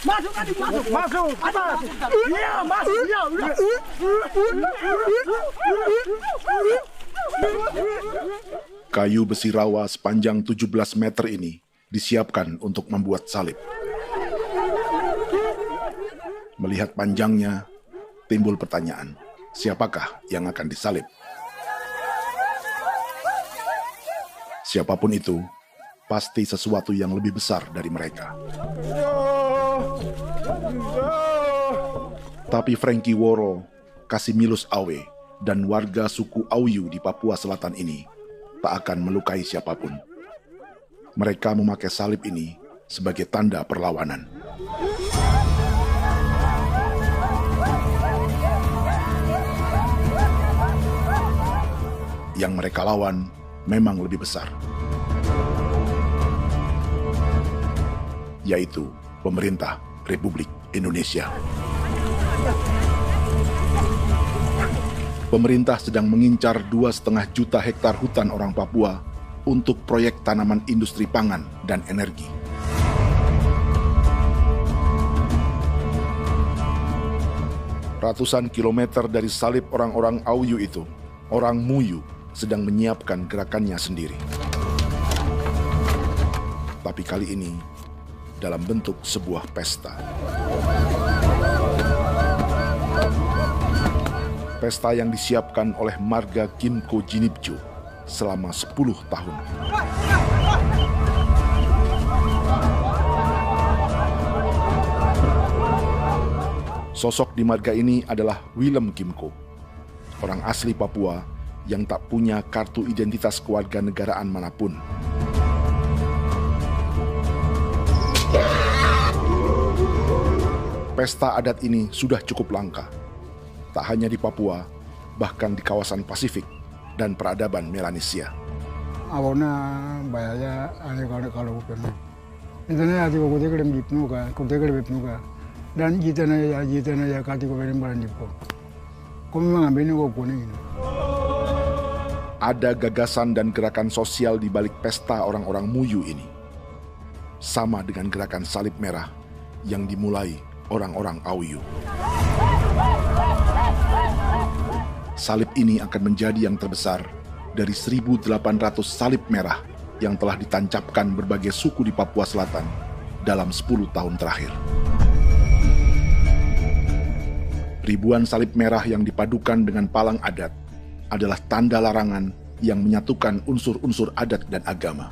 Masuk. Iya, masuk. Iya, udah. Kayu besi rawa sepanjang 17 meter ini disiapkan untuk membuat salib. Melihat panjangnya, timbul pertanyaan, siapakah yang akan disalib? Siapapun itu, pasti sesuatu yang lebih besar dari mereka. Tapi Frankie Woro, Casimilus Awe, dan warga suku Auyu di Papua Selatan ini tak akan melukai siapapun. Mereka memakai salib ini sebagai tanda perlawanan. Yang mereka lawan memang lebih besar, yaitu pemerintah Republik Indonesia. Pemerintah sedang mengincar 2,5 juta hektar hutan orang Papua untuk proyek tanaman industri pangan dan energi. Ratusan kilometer dari salib orang-orang Auyu itu, orang Muyu sedang menyiapkan gerakannya sendiri. Tapi kali ini dalam bentuk sebuah pesta. Pesta yang disiapkan oleh marga Kimco Jinibju selama 10 tahun. Sosok di marga ini adalah Willem Kimco, orang asli Papua yang tak punya kartu identitas kewarganegaraan manapun. Pesta adat ini sudah cukup langka. Tak hanya di Papua, bahkan di kawasan Pasifik dan peradaban Melanesia. Awalnya bayarnya kalau pernah. Internet ada kode kerem bipnuka, dan jitana ya kati ko berem baran dipo. Kami mengambil ko kuning. Ada gagasan dan gerakan sosial di balik pesta orang-orang Muyu ini. Sama dengan gerakan salib merah yang dimulai orang-orang Auyu. Salib ini akan menjadi yang terbesar dari 1.800 salib merah yang telah ditancapkan berbagai suku di Papua Selatan dalam 10 tahun terakhir. Ribuan salib merah yang dipadukan dengan palang adat adalah tanda larangan yang menyatukan unsur-unsur adat dan agama.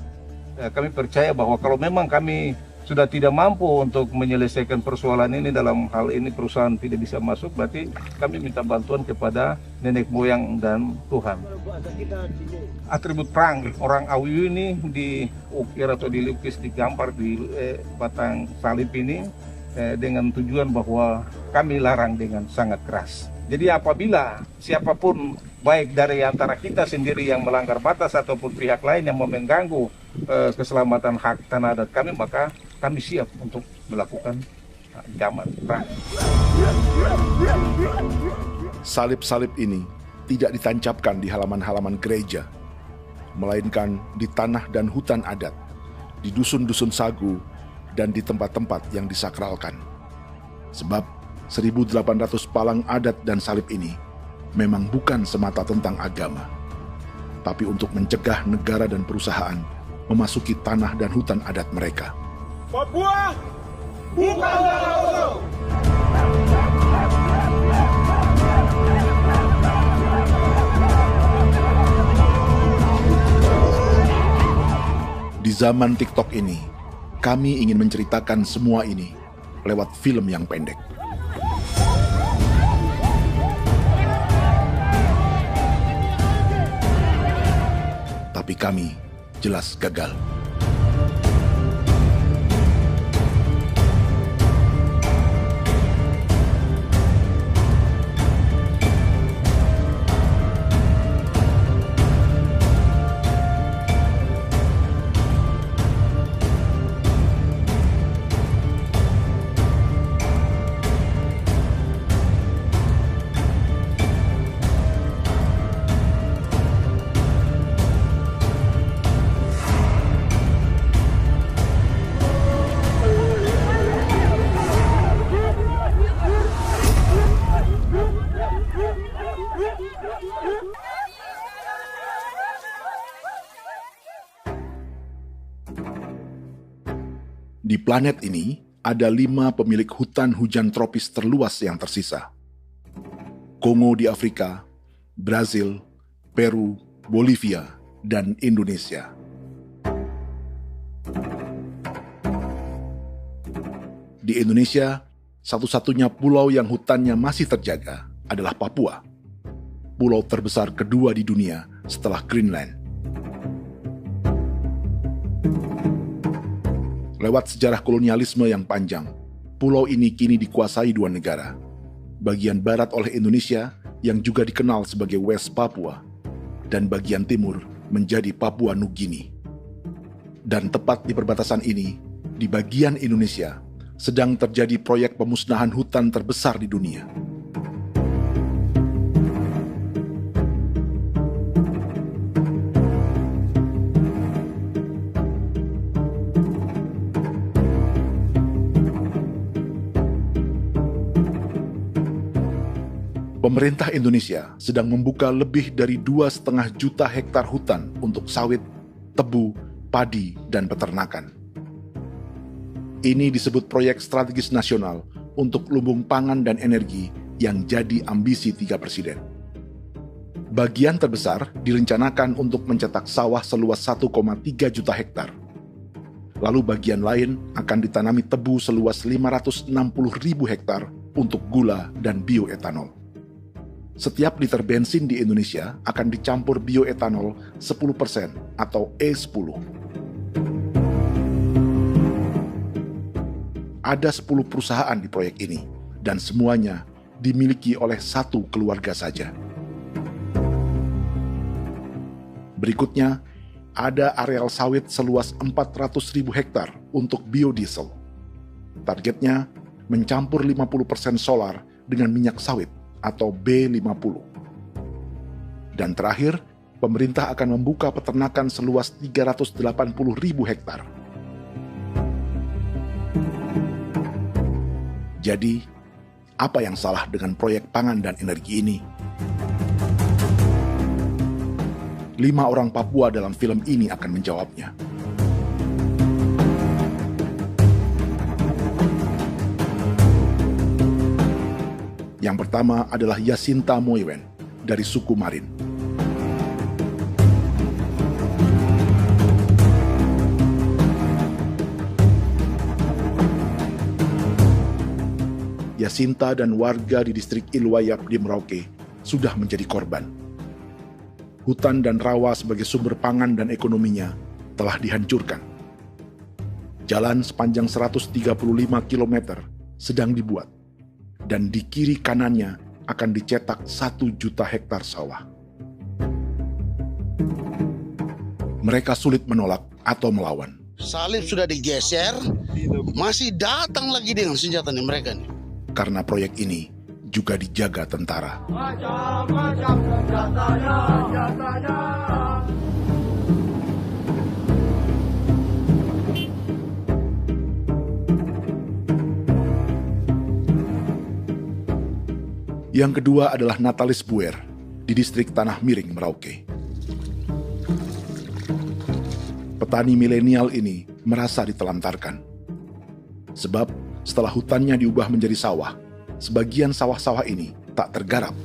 Kami percaya bahwa kalau memang kami sudah tidak mampu untuk menyelesaikan persoalan ini, dalam hal ini perusahaan tidak bisa masuk, berarti kami minta bantuan kepada nenek moyang dan Tuhan. Atribut perang orang Auyu ini diukir atau dilukis, digambar di batang salib ini dengan tujuan bahwa kami larang dengan sangat keras. Jadi apabila siapapun baik dari antara kita sendiri yang melanggar batas ataupun pihak lain yang mengganggu keselamatan hak tanah adat kami, maka kami siap untuk melakukan ancaman perang. Salib-salib ini tidak ditancapkan di halaman-halaman gereja, melainkan di tanah dan hutan adat, di dusun-dusun sagu, dan di tempat-tempat yang disakralkan. Sebab 1.800 palang adat dan salib ini memang bukan semata tentang agama, tapi untuk mencegah negara dan perusahaan memasuki tanah dan hutan adat mereka. Papua bukan negara kosong. Di zaman TikTok ini, kami ingin menceritakan semua ini lewat film yang pendek. Tapi kami jelas gagal. Di planet ini, ada 5 pemilik hutan hujan tropis terluas yang tersisa. Kongo di Afrika, Brazil, Peru, Bolivia, dan Indonesia. Di Indonesia, satu-satunya pulau yang hutannya masih terjaga adalah Papua, pulau terbesar kedua di dunia setelah Greenland. Lewat sejarah kolonialisme yang panjang, pulau ini kini dikuasai 2 negara. Bagian barat oleh Indonesia yang juga dikenal sebagai West Papua, dan bagian timur menjadi Papua Nugini. Dan tepat di perbatasan ini, di bagian Indonesia, sedang terjadi proyek pemusnahan hutan terbesar di dunia. Pemerintah Indonesia sedang membuka lebih dari 2,5 juta hektar hutan untuk sawit, tebu, padi, dan peternakan. Ini disebut proyek strategis nasional untuk lumbung pangan dan energi yang jadi ambisi 3 presiden. Bagian terbesar direncanakan untuk mencetak sawah seluas 1,3 juta hektar. Lalu bagian lain akan ditanami tebu seluas 560.000 hektar untuk gula dan bioetanol. Setiap liter bensin di Indonesia akan dicampur bioetanol 10% atau E10. Ada 10 perusahaan di proyek ini, dan semuanya dimiliki oleh 1 keluarga saja. Berikutnya, ada areal sawit seluas 400.000 hektar untuk biodiesel. Targetnya mencampur 50% solar dengan minyak sawit atau B50. Dan terakhir, pemerintah akan membuka peternakan seluas 380.000 hektar. Jadi, apa yang salah dengan proyek pangan dan energi ini? 5 orang Papua dalam film ini akan menjawabnya. Yang pertama adalah Yasinta Moiwen dari suku Marin. Yasinta dan warga di distrik Ilwayap di Merauke sudah menjadi korban. Hutan dan rawa sebagai sumber pangan dan ekonominya telah dihancurkan. Jalan sepanjang 135 km sedang dibuat, dan di kiri kanannya akan dicetak 1 juta hektar sawah. Mereka sulit menolak atau melawan. Salib sudah digeser, masih datang lagi dengan senjata mereka nih. Karena proyek ini juga dijaga tentara. Macam-macam senjatanya. Yang kedua adalah Natalis Buer di distrik Tanah Miring, Merauke. Petani milenial ini merasa ditelantarkan. Sebab setelah hutannya diubah menjadi sawah, sebagian sawah-sawah ini tak tergarap.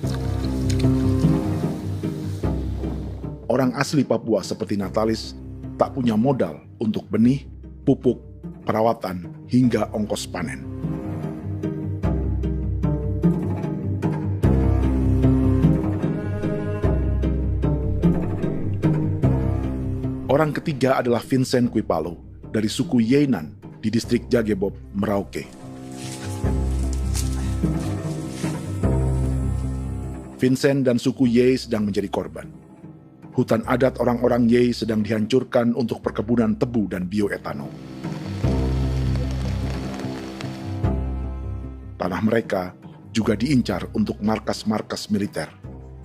Orang asli Papua seperti Natalis tak punya modal untuk benih, pupuk, perawatan, hingga ongkos panen. Orang ketiga adalah Vincent Kuipalo dari suku Yenan di distrik Jagebob, Merauke. Vincent dan suku Ye sedang menjadi korban. Hutan adat orang-orang Ye sedang dihancurkan untuk perkebunan tebu dan bioetanol. Tanah mereka juga diincar untuk markas-markas militer,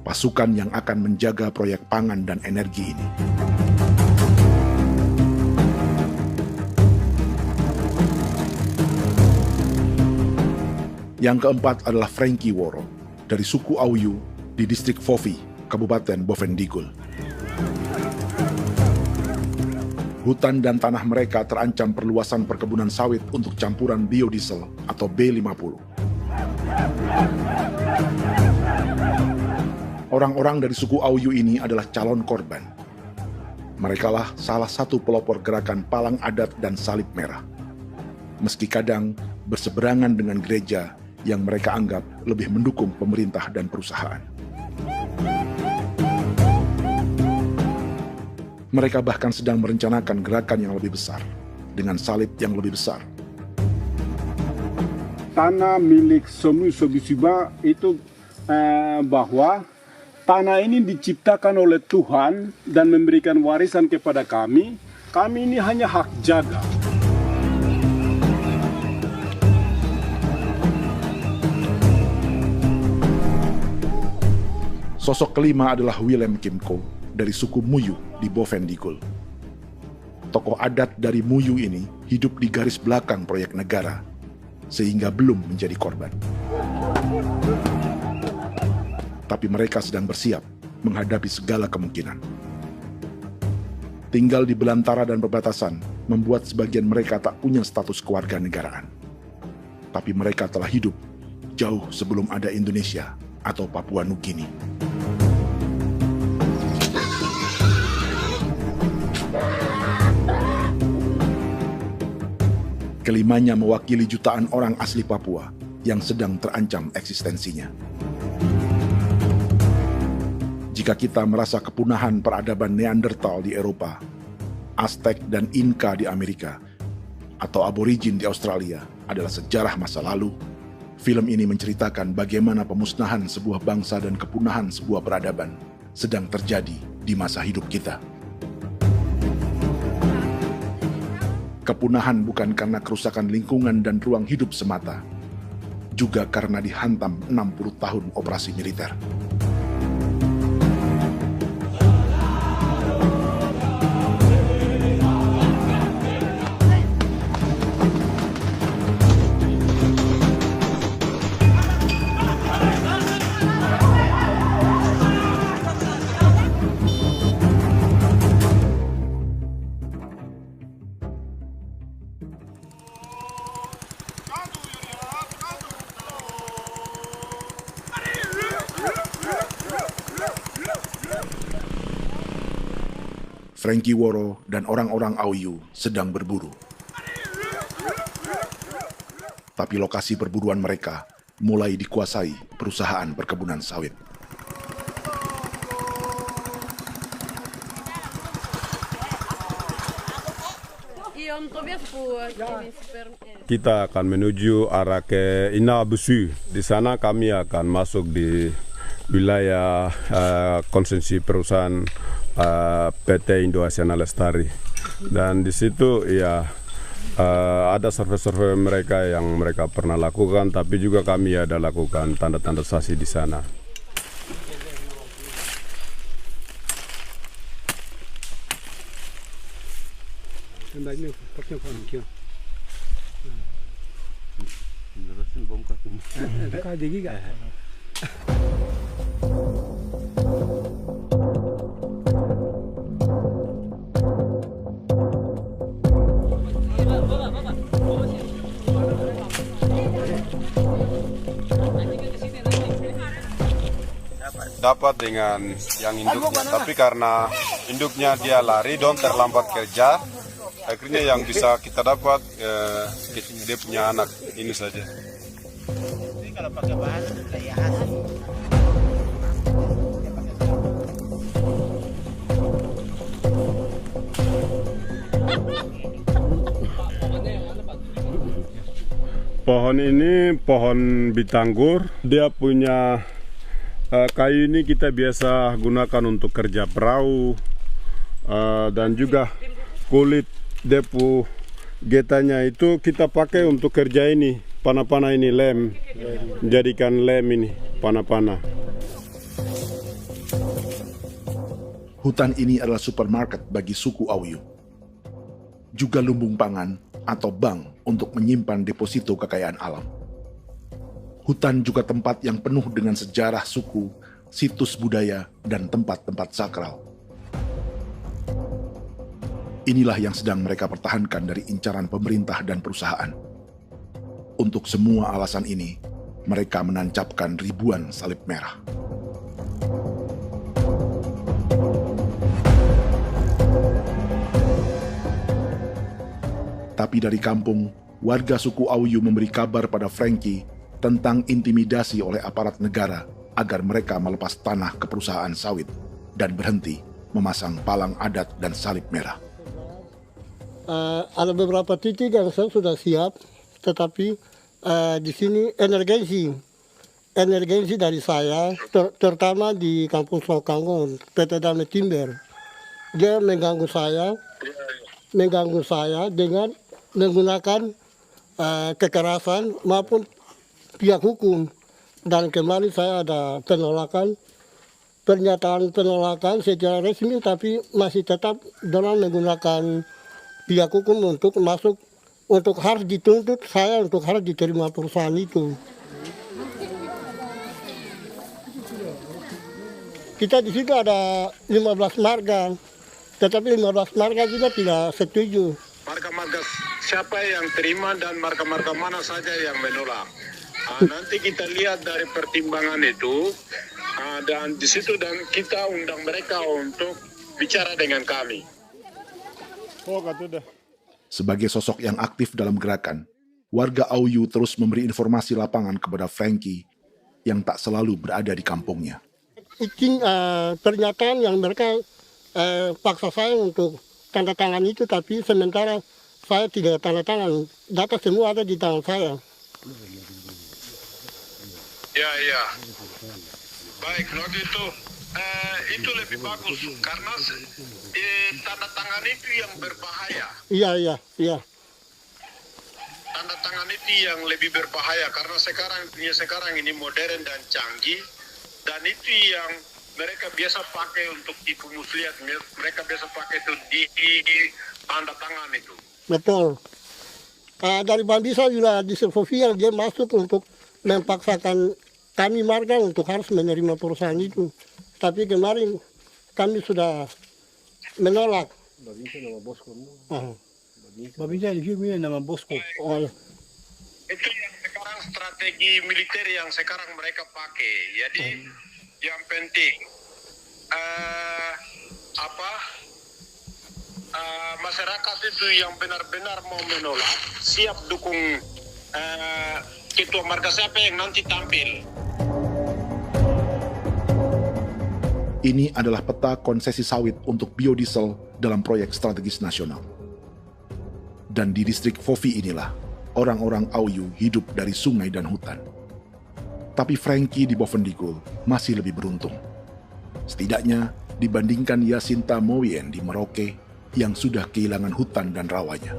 pasukan yang akan menjaga proyek pangan dan energi ini. Yang keempat adalah Frankie Woro dari suku Auyu di distrik Fofi, Kabupaten Bovendigul. Hutan dan tanah mereka terancam perluasan perkebunan sawit untuk campuran biodiesel atau B50. Orang-orang dari suku Auyu ini adalah calon korban. Merekalah salah satu pelopor gerakan Palang Adat dan Salib Merah. Meski kadang berseberangan dengan gereja yang mereka anggap lebih mendukung pemerintah dan perusahaan. Mereka bahkan sedang merencanakan gerakan yang lebih besar, dengan salib yang lebih besar. Tanah milik Somu Sobisiba itu bahwa tanah ini diciptakan oleh Tuhan dan memberikan warisan kepada kami. Kami ini hanya hak jaga. Sosok kelima adalah Willem Kimco dari suku Muyu di Bovendigul. Tokoh adat dari Muyu ini hidup di garis belakang proyek negara, sehingga belum menjadi korban. Tapi mereka sedang bersiap menghadapi segala kemungkinan. Tinggal di belantara dan perbatasan membuat sebagian mereka tak punya status kewarganegaraan. Tapi mereka telah hidup jauh sebelum ada Indonesia atau Papua Nugini. Kelimanya mewakili jutaan orang asli Papua yang sedang terancam eksistensinya. Jika kita merasa kepunahan peradaban Neanderthal di Eropa, Aztec dan Inca di Amerika, atau aborigin di Australia adalah sejarah masa lalu, film ini menceritakan bagaimana pemusnahan sebuah bangsa dan kepunahan sebuah peradaban sedang terjadi di masa hidup kita. Kepunahan bukan karena kerusakan lingkungan dan ruang hidup semata, juga karena dihantam 60 tahun operasi militer. Frankie Woro dan orang-orang Auyu sedang berburu. Tapi lokasi perburuan mereka mulai dikuasai perusahaan perkebunan sawit. Kita akan menuju arah ke Inabusu. Di sana kami akan masuk di wilayah konsesi perusahaan PT Indo Asiana Lestari, dan di situ ya ada survei-survei mereka yang mereka pernah lakukan, tapi juga kami ada lakukan tanda-tanda saksi di sana. Dapat dengan yang induknya, tapi karena induknya dia lari dan terlambat kerja, akhirnya yang bisa kita dapat dia punya anak ini saja. Jadi kalau pakai bahan kayak hasil. Pohon ini pohon bitanggur, dia punya kayu ini kita biasa gunakan untuk kerja perahu, dan juga kulit depu getanya itu kita pakai untuk kerja ini, panah-panah ini lem, jadikan lem ini, panah-panah. Hutan ini adalah supermarket bagi suku Auyu. Juga lumbung pangan atau bank untuk menyimpan deposito kekayaan alam. Hutan juga tempat yang penuh dengan sejarah suku, situs budaya, dan tempat-tempat sakral. Inilah yang sedang mereka pertahankan dari incaran pemerintah dan perusahaan. Untuk semua alasan ini, mereka menancapkan ribuan salib merah. Tapi dari kampung, warga suku Auyu memberi kabar pada Frankie tentang intimidasi oleh aparat negara agar mereka melepas tanah ke perusahaan sawit dan berhenti memasang palang adat dan salib merah. Ada beberapa titik yang saya sudah siap, tetapi di sini emergensi dari saya, terutama di Kampung Sokangon, PT Damai Timber. Dia mengganggu saya dengan menggunakan kekerasan maupun pihak hukum. Dan kemarin saya ada pernyataan penolakan secara resmi, tapi masih tetap dengan menggunakan pihak hukum untuk masuk, untuk harus dituntut saya untuk harus diterima perusahaan itu. Kita di situ ada 15 marga, tetapi 15 marga juga tidak setuju. Marga-marga siapa yang terima dan marga-marga mana saja yang menolak. Nanti kita lihat dari pertimbangan itu, dan di situ dan kita undang mereka untuk bicara dengan kami. Sebagai sosok yang aktif dalam gerakan, warga Auyu terus memberi informasi lapangan kepada Frankie yang tak selalu berada di kampungnya. Izin pernyataan yang mereka paksa saya untuk tanda tangan itu, tapi sementara saya tidak tanda tangan. Data semua ada di tangan saya. Ya. Baik, kalau gitu itu lebih bagus karena tanda tangan itu yang berbahaya. Iya. Tanda tangan itu yang lebih berbahaya karena sekarang ini modern dan canggih, dan itu yang mereka biasa pakai untuk tipu muslihat. Mereka biasa pakai itu di tanda tangan itu. Betul. Dari Bambisa juga di Sofia dia masuk untuk memaksakan kami marga untuk harus menerima perusahaan itu. Tapi kemarin kami sudah menolak. Babinsa nama Bosco. Babinsa di sini nama Bosco. Itu yang sekarang strategi militer yang sekarang mereka pakai. Jadi yang penting masyarakat itu yang benar-benar mau menolak siap dukung ketua marga siapa yang nanti tampil. Ini adalah peta konsesi sawit untuk biodiesel dalam proyek strategis nasional. Dan di distrik Fofi inilah, orang-orang Auyu hidup dari sungai dan hutan. Tapi Frankie di Bovendigul masih lebih beruntung. Setidaknya dibandingkan Yasinta Moyen di Merauke yang sudah kehilangan hutan dan rawanya.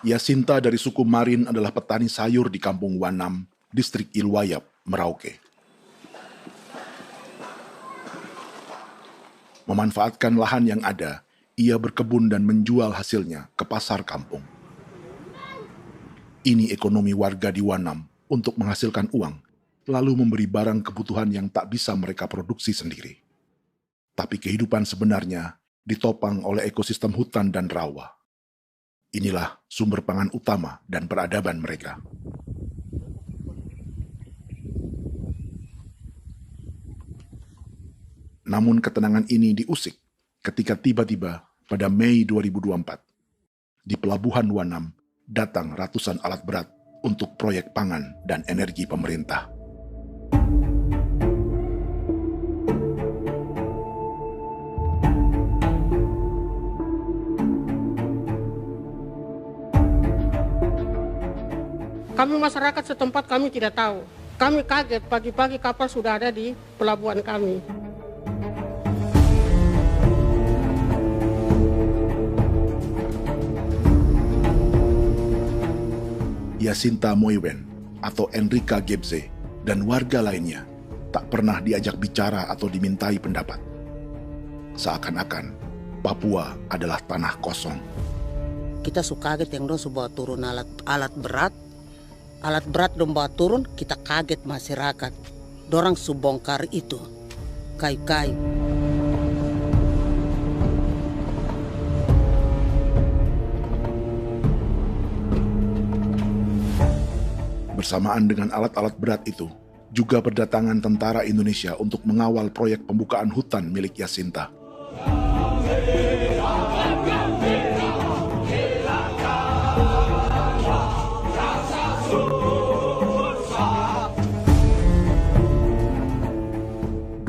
Yasinta dari suku Marin adalah petani sayur di Kampung Wanam, distrik Ilwayap, Merauke. Memanfaatkan lahan yang ada, ia berkebun dan menjual hasilnya ke pasar kampung. Ini ekonomi warga di Wanam untuk menghasilkan uang, lalu memberi barang kebutuhan yang tak bisa mereka produksi sendiri. Tapi kehidupan sebenarnya ditopang oleh ekosistem hutan dan rawa. Inilah sumber pangan utama dan peradaban mereka. Namun ketenangan ini diusik ketika tiba-tiba pada Mei 2024, di Pelabuhan Wanam datang ratusan alat berat untuk proyek pangan dan energi pemerintah. Kami masyarakat setempat kami tidak tahu. Kami kaget pagi-pagi kapal sudah ada di pelabuhan kami. Yasinta Moiwen atau Enrika Gebze dan warga lainnya tak pernah diajak bicara atau dimintai pendapat. Seakan-akan Papua adalah tanah kosong. Kita suka kaget yang dong bawa turun alat berat dong bawa turun, kita kaget masyarakat. Dorang subongkar itu kayu-kayu. Bersamaan dengan alat-alat berat itu, juga berdatangan tentara Indonesia untuk mengawal proyek pembukaan hutan milik Jacinta.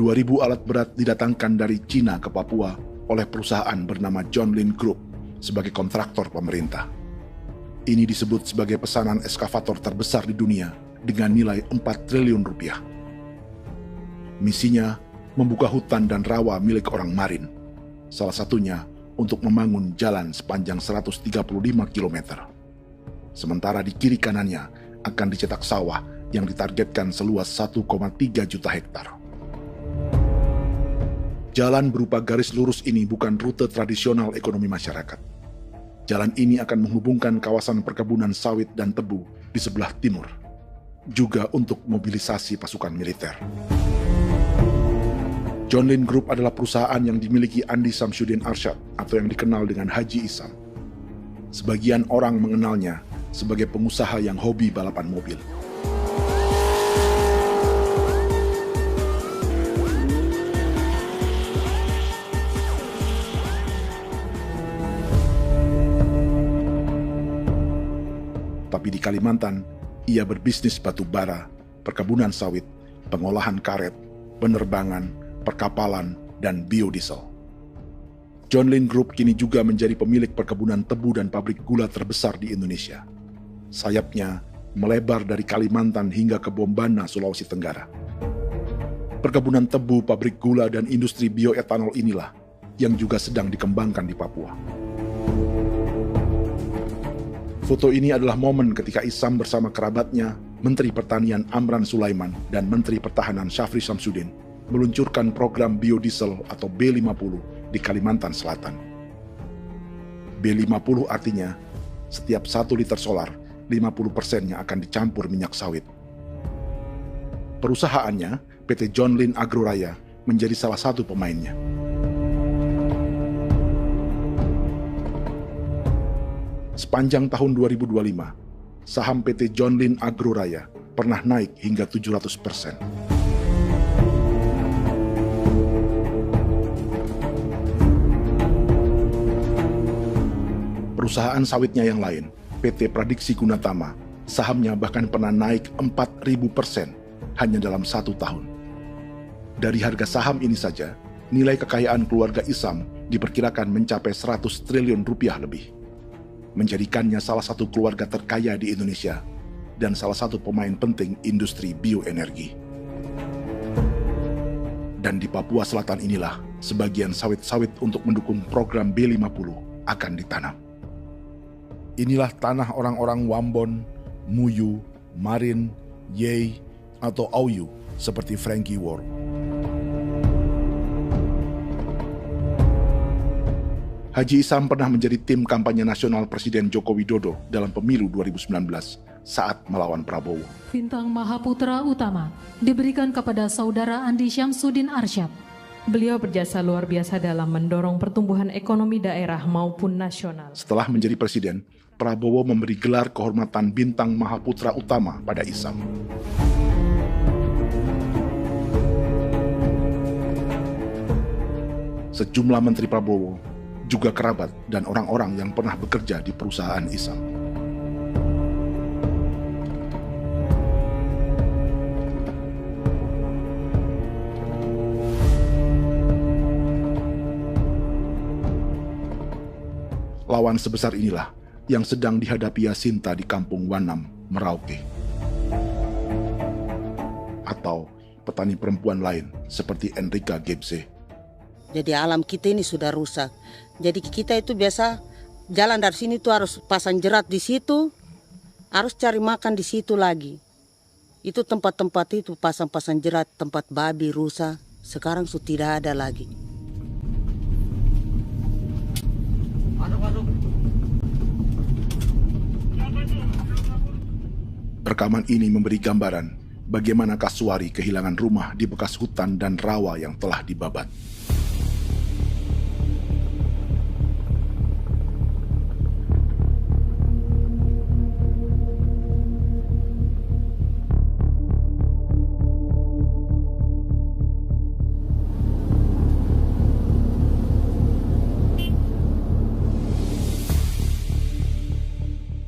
Ribu alat berat didatangkan dari Cina ke Papua oleh perusahaan bernama John Lin Group sebagai kontraktor pemerintah. Ini disebut sebagai pesanan eskavator terbesar di dunia dengan nilai 4 triliun rupiah. Misinya membuka hutan dan rawa milik orang Marin, salah satunya untuk membangun jalan sepanjang 135 km. Sementara di kiri kanannya akan dicetak sawah yang ditargetkan seluas 1,3 juta hektar. Jalan berupa garis lurus ini bukan rute tradisional ekonomi masyarakat. Jalan ini akan menghubungkan kawasan perkebunan sawit dan tebu di sebelah timur, juga untuk mobilisasi pasukan militer. John Lin Group adalah perusahaan yang dimiliki Andi Samsudin Arsyad atau yang dikenal dengan Haji Isam. Sebagian orang mengenalnya sebagai pengusaha yang hobi balapan mobil. Tapi di Kalimantan, ia berbisnis batu bara, perkebunan sawit, pengolahan karet, penerbangan, perkapalan, dan biodiesel. John Lin Group kini juga menjadi pemilik perkebunan tebu dan pabrik gula terbesar di Indonesia. Sayapnya melebar dari Kalimantan hingga ke Bombana, Sulawesi Tenggara. Perkebunan tebu, pabrik gula, dan industri bioetanol inilah yang juga sedang dikembangkan di Papua. Foto ini adalah momen ketika Isam bersama kerabatnya, Menteri Pertanian Amran Sulaiman dan Menteri Pertahanan Syafri Samsudin meluncurkan program biodiesel atau B50 di Kalimantan Selatan. B50 artinya setiap 1 liter solar, 50%-nya akan dicampur minyak sawit. Perusahaannya, PT John Lin Agroraya, menjadi salah satu pemainnya. Sepanjang tahun 2025, saham PT John Lin Agroraya pernah naik hingga 700%. Perusahaan sawitnya yang lain, PT Pradiksi Gunatama, sahamnya bahkan pernah naik 4.000% hanya dalam 1 tahun. Dari harga saham ini saja, nilai kekayaan keluarga Isam diperkirakan mencapai 100 triliun rupiah lebih, menjadikannya salah satu keluarga terkaya di Indonesia dan salah satu pemain penting industri bioenergi. Dan di Papua Selatan inilah sebagian sawit-sawit untuk mendukung program B50 akan ditanam. Inilah tanah orang-orang Wambon, Muyu, Marin, Yei, atau Auyu seperti Frankie Ward. Haji Isam pernah menjadi tim kampanye nasional Presiden Joko Widodo dalam pemilu 2019 saat melawan Prabowo. Bintang Mahaputra Utama diberikan kepada Saudara Andi Syamsuddin Arsyad. Beliau berjasa luar biasa dalam mendorong pertumbuhan ekonomi daerah maupun nasional. Setelah menjadi presiden, Prabowo memberi gelar kehormatan Bintang Mahaputra Utama pada Isam. Sejumlah menteri Prabowo, juga kerabat dan orang-orang yang pernah bekerja di perusahaan Isam. Lawan sebesar inilah yang sedang dihadapi Jacinta di kampung Wanam, Merauke. Atau petani perempuan lain seperti Enrika Gebse. Jadi alam kita ini sudah rusak. Jadi kita itu biasa jalan dari sini tuh harus pasang jerat di situ, harus cari makan di situ lagi. Itu tempat-tempat itu pasang-pasang jerat, tempat babi, rusa, sekarang sudah tidak ada lagi. Rekaman ini memberi gambaran bagaimana Kasuari kehilangan rumah di bekas hutan dan rawa yang telah dibabat.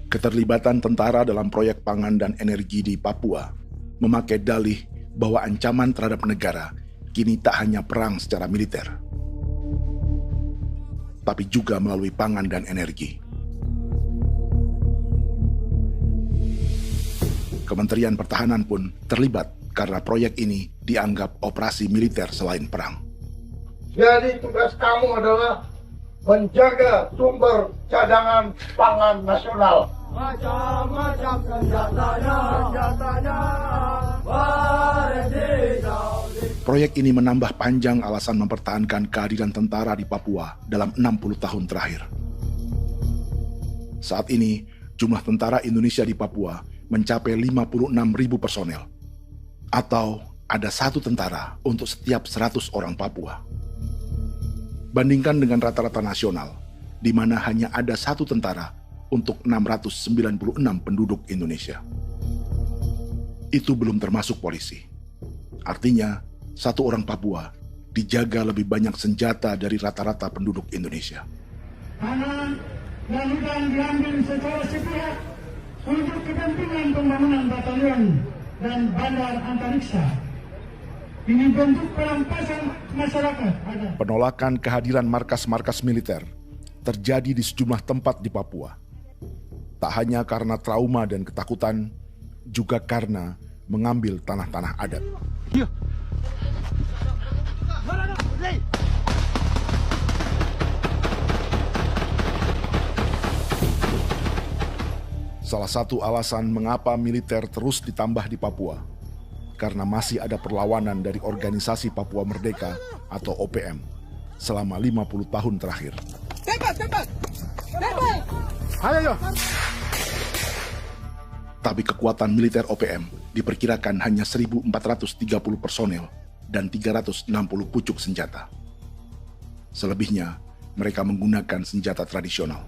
Keterlibatan tentara dalam proyek pangan dan energi di Papua memakai dalih bahwa ancaman terhadap negara kini tak hanya perang secara militer, tapi juga melalui pangan dan energi. Kementerian Pertahanan pun terlibat karena proyek ini dianggap operasi militer selain perang. Jadi tugas kamu adalah menjaga sumber cadangan pangan nasional. Macam-macam senjatanya, Proyek ini menambah panjang alasan mempertahankan kehadiran tentara di Papua dalam 60 tahun terakhir. Saat ini, jumlah tentara Indonesia di Papua mencapai 56.000 personel, atau ada 1 tentara untuk setiap 100 orang Papua. Bandingkan dengan rata-rata nasional, di mana hanya ada 1 tentara untuk 696 penduduk Indonesia. Itu belum termasuk polisi. Artinya, 1 orang Papua dijaga lebih banyak senjata dari rata-rata penduduk Indonesia. Tanah dan hutan diambil secara sepihak untuk kepentingan pembangunan batalion dan bandar antariksa. Ini bentuk perampasan masyarakat. Penolakan kehadiran markas-markas militer terjadi di sejumlah tempat di Papua. Tak hanya karena trauma dan ketakutan, juga karena mengambil tanah-tanah adat. Salah satu alasan mengapa militer terus ditambah di Papua, karena masih ada perlawanan dari Organisasi Papua Merdeka atau OPM selama 50 tahun terakhir. Ayo. Tapi kekuatan militer OPM diperkirakan hanya 1.430 personel dan 360 pucuk senjata. Selebihnya, mereka menggunakan senjata tradisional.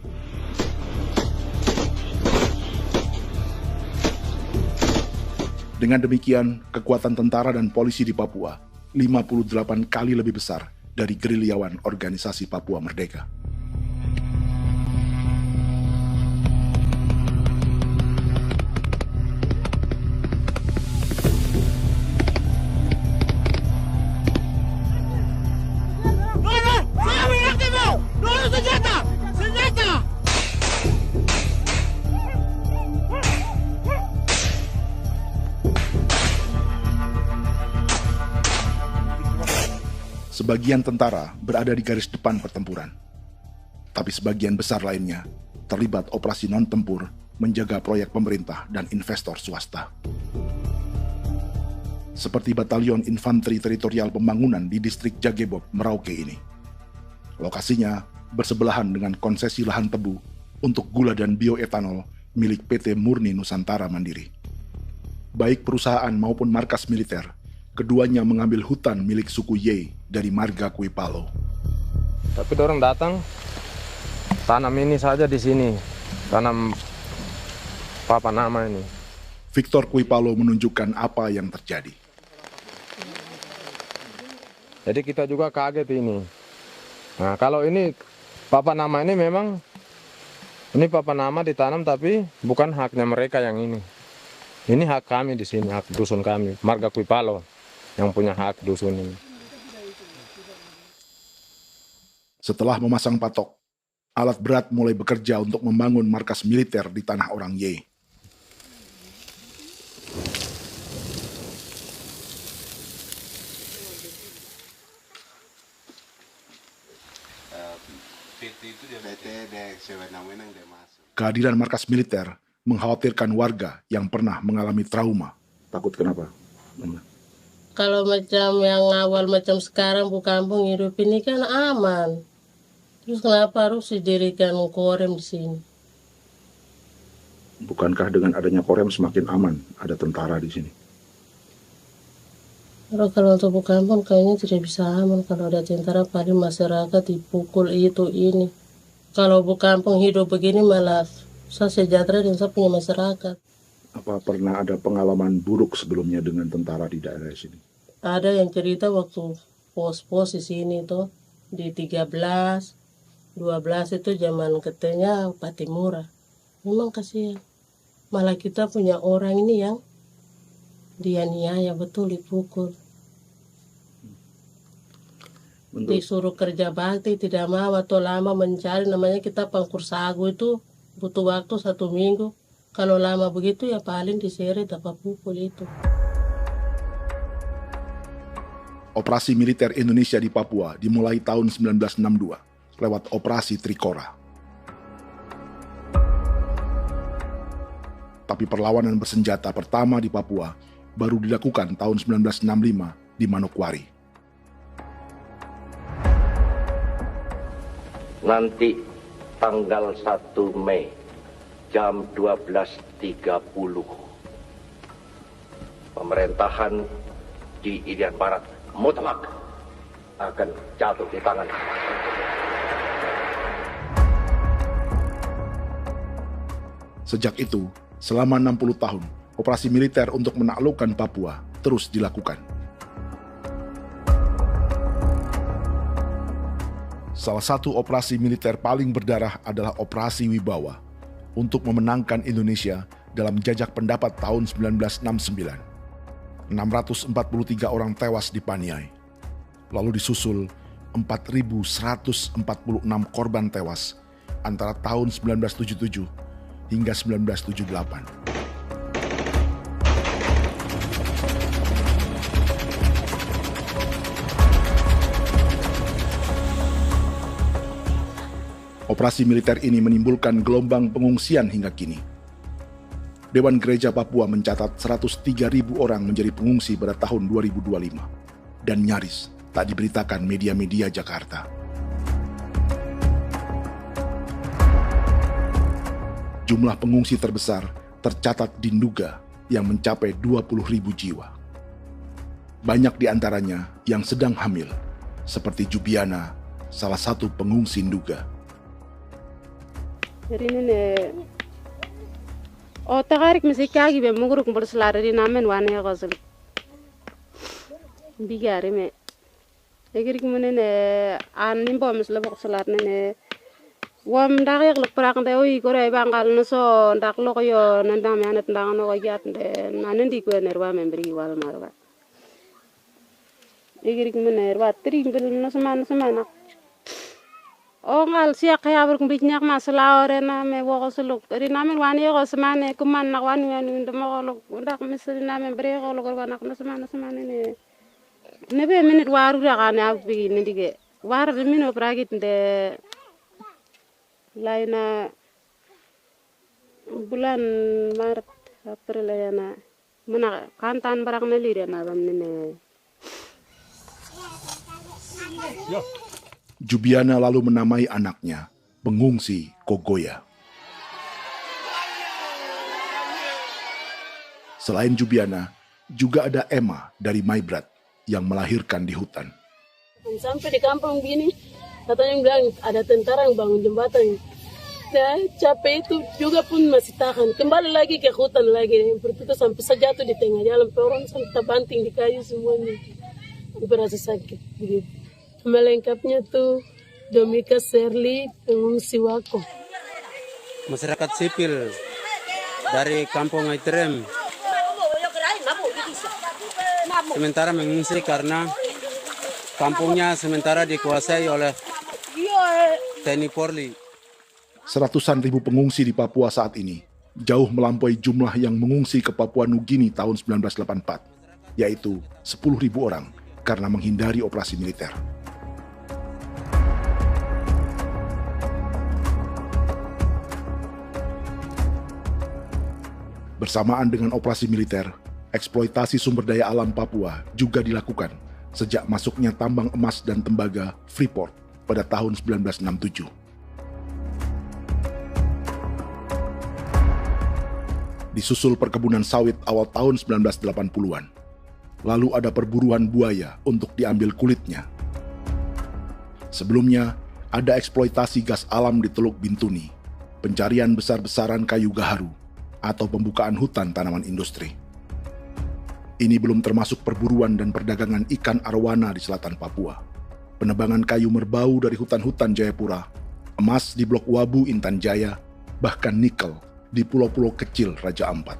Dengan demikian, kekuatan tentara dan polisi di Papua 58 kali lebih besar dari gerilyawan Organisasi Papua Merdeka. Sebagian tentara berada di garis depan pertempuran, tapi sebagian besar lainnya terlibat operasi non-tempur menjaga proyek pemerintah dan investor swasta. Seperti Batalion Infanteri Teritorial Pembangunan di distrik Jagebob, Merauke ini. Lokasinya bersebelahan dengan konsesi lahan tebu untuk gula dan bioetanol milik PT Murni Nusantara Mandiri. Baik perusahaan maupun markas militer, keduanya mengambil hutan milik suku Ye dari marga Kuipalo. Tapi orang datang tanam ini saja di sini, tanam papan nama ini. Victor Kuipalo menunjukkan apa yang terjadi. Jadi kita juga kaget ini. Nah, kalau ini papan nama ini memang ini papan nama ditanam tapi bukan haknya mereka yang ini. Ini hak kami di sini, hak dusun kami, marga Kuipalo yang punya hak dusun ini. Setelah memasang patok, alat berat mulai bekerja untuk membangun markas militer di tanah orang Ye. Kehadiran markas militer mengkhawatirkan warga yang pernah mengalami trauma. Takut kenapa? Kalau macam yang awal macam sekarang bu kampung hidup ini kan aman. Terus kenapa harus didirikan korem di sini? Bukankah dengan adanya Korem semakin aman ada tentara di sini? Kalau untuk kampung kayaknya tidak bisa aman kalau ada tentara, paling masyarakat dipukul itu ini. Kalau kampung hidup begini malah saya sejahtera dan saya punya masyarakat. Apa pernah ada pengalaman buruk sebelumnya dengan tentara di daerah sini? Ada yang cerita waktu pos-pos di sini tuh di 13, 12 itu zaman katanya Patimura. Memang kasihan. Malah kita punya orang ini yang dianiaya betul, dipukul. Disuruh kerja bakti tidak mau atau lama mencari, namanya kita pangkur sagu itu butuh waktu 1 minggu. Kalau lama begitu ya paling diseret dapat pukul itu. Operasi militer Indonesia di Papua dimulai tahun 1962 lewat Operasi Trikora. Tapi perlawanan bersenjata pertama di Papua baru dilakukan tahun 1965 di Manokwari. Nanti tanggal 1 Mei jam 12.30 pemerintahan di Irian Barat mutlak akan jatuh di tangan. Sejak itu, selama 60 tahun, operasi militer untuk menaklukkan Papua terus dilakukan. Salah satu operasi militer paling berdarah adalah Operasi Wibawa untuk memenangkan Indonesia dalam jajak pendapat tahun 1969. 643 orang tewas di Paniai. Lalu disusul 4.146 korban tewas antara tahun 1977 hingga 1978. Operasi militer ini menimbulkan gelombang pengungsian hingga kini. Dewan Gereja Papua mencatat 103.000 orang menjadi pengungsi pada tahun 2025 dan nyaris tak diberitakan media-media Jakarta. Jumlah pengungsi terbesar tercatat di Nduga yang mencapai 20.000 jiwa. Banyak di antaranya yang sedang hamil, seperti Jubiana, salah satu pengungsi Nduga. O tagarik mesikagi be muguru kumpul selare di namen wane gosel bigare me egirik munene an nimbo mesle bok selare ne wam dak yak lek prak de oi gore bangal no so ndak lo yo nandam yanet ndang no yat de nanen di ko nerwa membri wal marwa egirik munene wa tri mbel no semana o ngal siya kaya berkumpit nyak masalah orena me wo suluk ri namen wani ko semane kuman nak wani wani ndemo ko ndak misri namen bre ko lo ko nak no semane ne be minute waru ra kana bi ni dige war de mino pragit de laina bulan Maret April yana mana kantan barak na lire na bam ne yo. Jubiana lalu menamai anaknya pengungsi Kogoya. Selain Jubiana, juga ada Emma dari Maibrat yang melahirkan di hutan. Sampai di kampung gini, katanya bilang ada tentara yang bangun jembatan. Nah, capek itu juga pun masih tahan. Kembali lagi ke hutan lagi. Seperti itu sampai sejatuh di tengah jalan. Orang sampai terbanting di kayu semuanya. Berasa sakit begitu. Melengkapnya tuh Domika Serli, pengungsi Wako. Masyarakat sipil dari kampung Aitrem sementara mengungsi karena kampungnya sementara dikuasai oleh TNI Polri. Seratusan ribu pengungsi di Papua saat ini jauh melampaui jumlah yang mengungsi ke Papua Nugini tahun 1984, yaitu 10.000 orang karena menghindari operasi militer. Bersamaan dengan operasi militer, eksploitasi sumber daya alam Papua juga dilakukan sejak masuknya tambang emas dan tembaga Freeport pada tahun 1967. Disusul perkebunan sawit awal tahun 1980-an. Lalu ada perburuan buaya untuk diambil kulitnya. Sebelumnya, ada eksploitasi gas alam di Teluk Bintuni, pencarian besar-besaran kayu gaharu, atau pembukaan hutan tanaman industri. Ini belum termasuk perburuan dan perdagangan ikan arwana di selatan Papua, penebangan kayu merbau dari hutan-hutan Jayapura, emas di Blok Wabu Intan Jaya, bahkan nikel di pulau-pulau kecil Raja Ampat.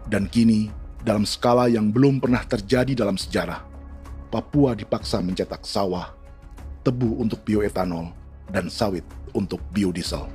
Dan kini, dalam skala yang belum pernah terjadi dalam sejarah, Papua dipaksa mencetak sawah, tebu untuk bioetanol, dan sawit untuk biodiesel.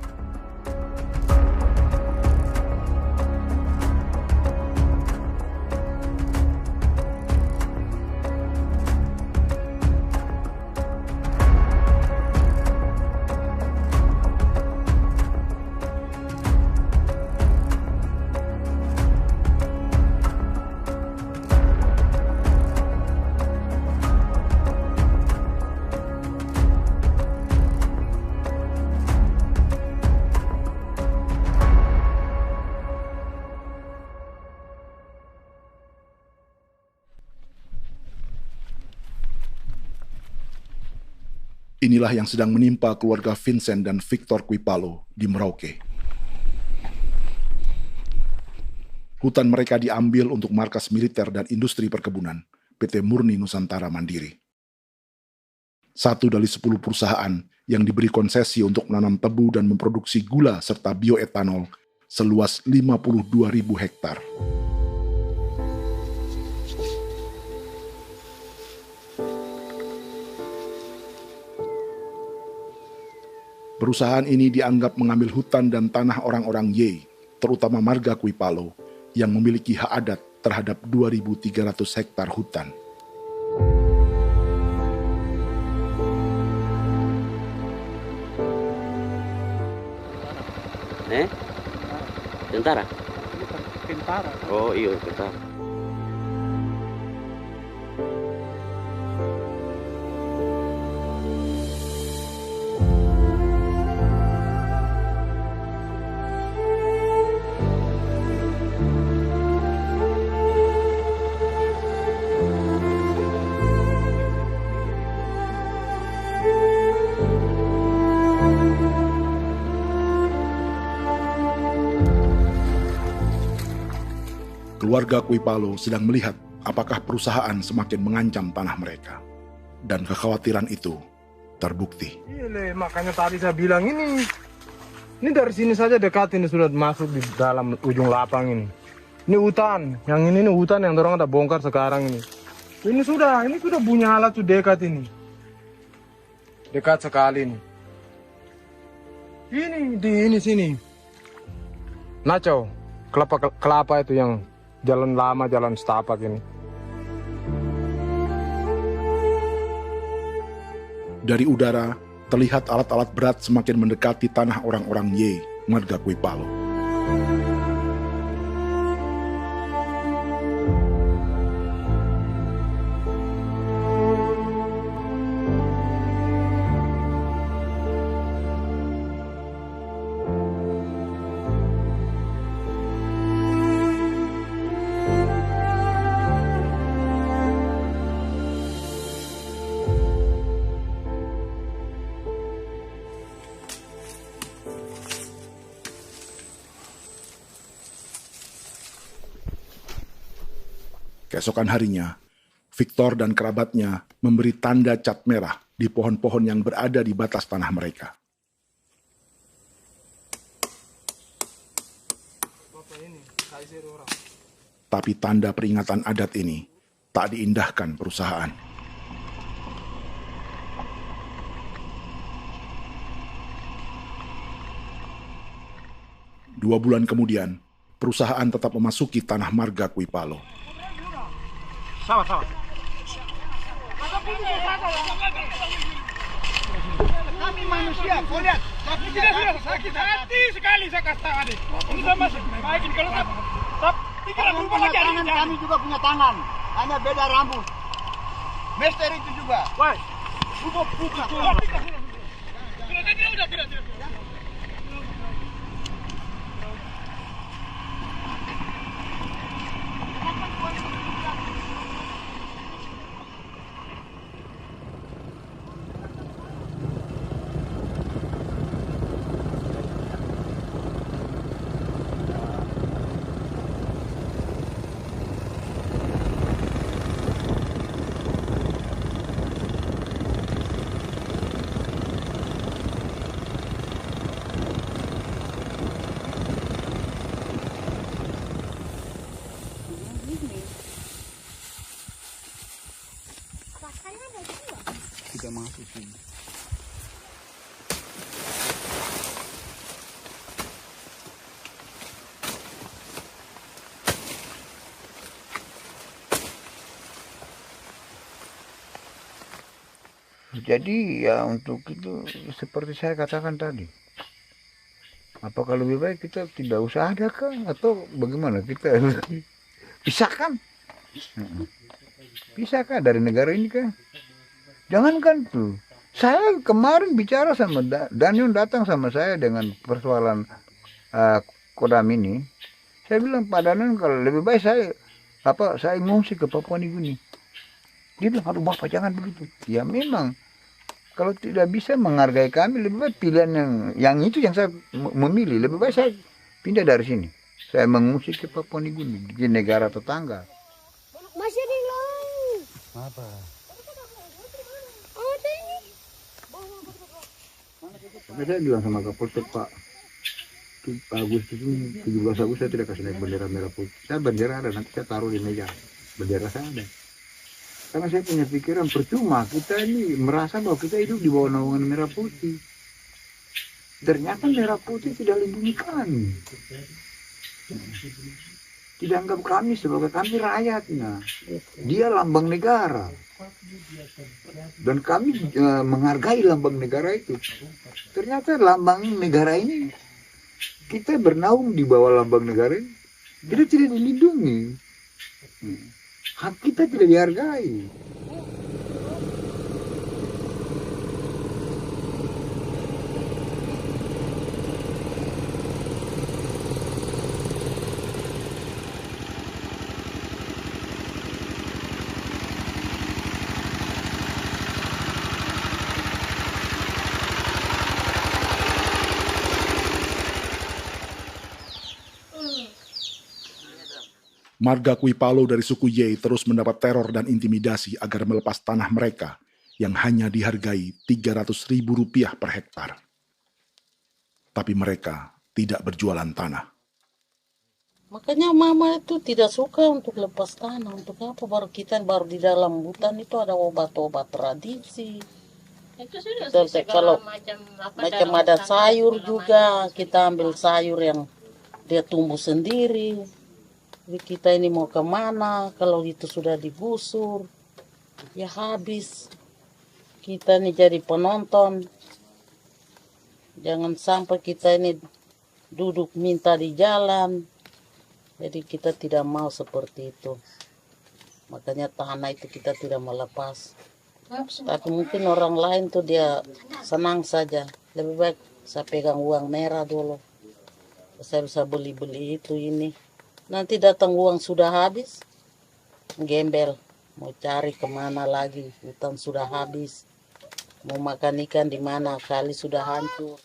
Inilah yang sedang menimpa keluarga Vincent dan Victor Kuipalo di Merauke. Hutan mereka diambil untuk markas militer dan industri perkebunan, PT Murni Nusantara Mandiri. 1 dari 10 perusahaan yang diberi konsesi untuk menanam tebu dan memproduksi gula serta bioetanol seluas 52.000 hektar. Perusahaan ini dianggap mengambil hutan dan tanah orang-orang Ye, terutama marga Kuipalo, yang memiliki hak adat terhadap 2.300 hektar hutan. Tentara? Tentara. Oh iya, tentara. Keluarga Kuipalo sedang melihat apakah perusahaan semakin mengancam tanah mereka. Dan kekhawatiran itu terbukti. Iya, makanya tadi saya bilang ini dari sini saja dekat ini sudah masuk di dalam ujung lapang ini. Ini hutan, yang ini hutan yang orang ada bongkar sekarang ini. Ini sudah punya alat sudah dekat ini. Dekat sekali ini. Ini di sini. Nacau, kelapa itu yang jalan lama, jalan setapak ini. Dari udara, terlihat alat-alat berat semakin mendekati tanah orang-orang Ye, marga Kuipalo. Keesokan harinya, Victor dan kerabatnya memberi tanda cat merah di pohon-pohon yang berada di batas tanah mereka. Tapi tanda peringatan adat ini tak diindahkan perusahaan. Dua bulan kemudian, perusahaan tetap memasuki tanah marga Kuipalo. Sama. Kami manusia, kau lihat. Tapi tidak sakit hati sekali saya katakan tadi. Ini sama baik ini kalau tidak berubah lagi tangan. Kami juga punya tangan, hanya beda rambut. Mister itu juga. Woi, buka. Tidak. Jadi ya untuk itu seperti saya katakan tadi, apakah lebih baik kita tidak usah ada kah atau bagaimana, kita pisahkan, pisahkah dari negara ini kah? Jangankan tuh, saya kemarin bicara sama Daniel, datang sama saya dengan persoalan Kodam ini. Saya bilang, Pak Daniel, kalau lebih baik saya ngungsi ke Papua Nugini. Dia bilang, aduh Bapak jangan begitu. Ya memang, kalau tidak bisa menghargai kami, lebih baik pilihan yang itu yang saya memilih. Lebih baik saya pindah dari sini. Saya mengungsi ke Papua Nugini, di negara tetangga. Masih di laut. Apa? Tapi saya bilang sama Kapolsek, Pak Agustus ini, 17 Agustus saya tidak kasih naik bendera merah putih. Saya bendera ada, nanti saya taruh di meja. Bendera saya ada. Karena saya punya pikiran percuma kita ini merasa bahwa kita hidup di bawah naungan merah putih. Ternyata merah putih tidak lindungi kami. Tidak anggap kami sebagai kami rakyatnya. Dia lambang negara. Dan kami menghargai lambang negara itu. Ternyata lambang negara ini, kita bernaung di bawah lambang negara ini, kita tidak dilindungi. Hak kita tidak dihargai. Marga Kuipalo dari suku Ye terus mendapat teror dan intimidasi agar melepas tanah mereka yang hanya dihargai Rp300.000 per hektar. Tapi mereka tidak berjualan tanah. Makanya mama itu tidak suka untuk lepas tanah. Untuk apa? Baru di dalam hutan itu ada obat-obat tradisi. Itu sudah Kalau macam ada sayur juga, kita ambil sayur yang dia tumbuh sendiri. Jadi kita ini mau kemana, kalau itu sudah digusur, ya habis. Kita ini jadi penonton. Jangan sampai kita ini duduk minta di jalan. Jadi kita tidak mau seperti itu. Makanya tanah itu kita tidak melepas. Tapi mungkin orang lain tuh dia senang saja. Lebih baik saya pegang uang merah dulu. Saya bisa beli-beli itu ini. Nanti datang uang sudah habis, gembel, mau cari kemana lagi, hutan sudah habis, mau makan ikan di mana, kali sudah hancur.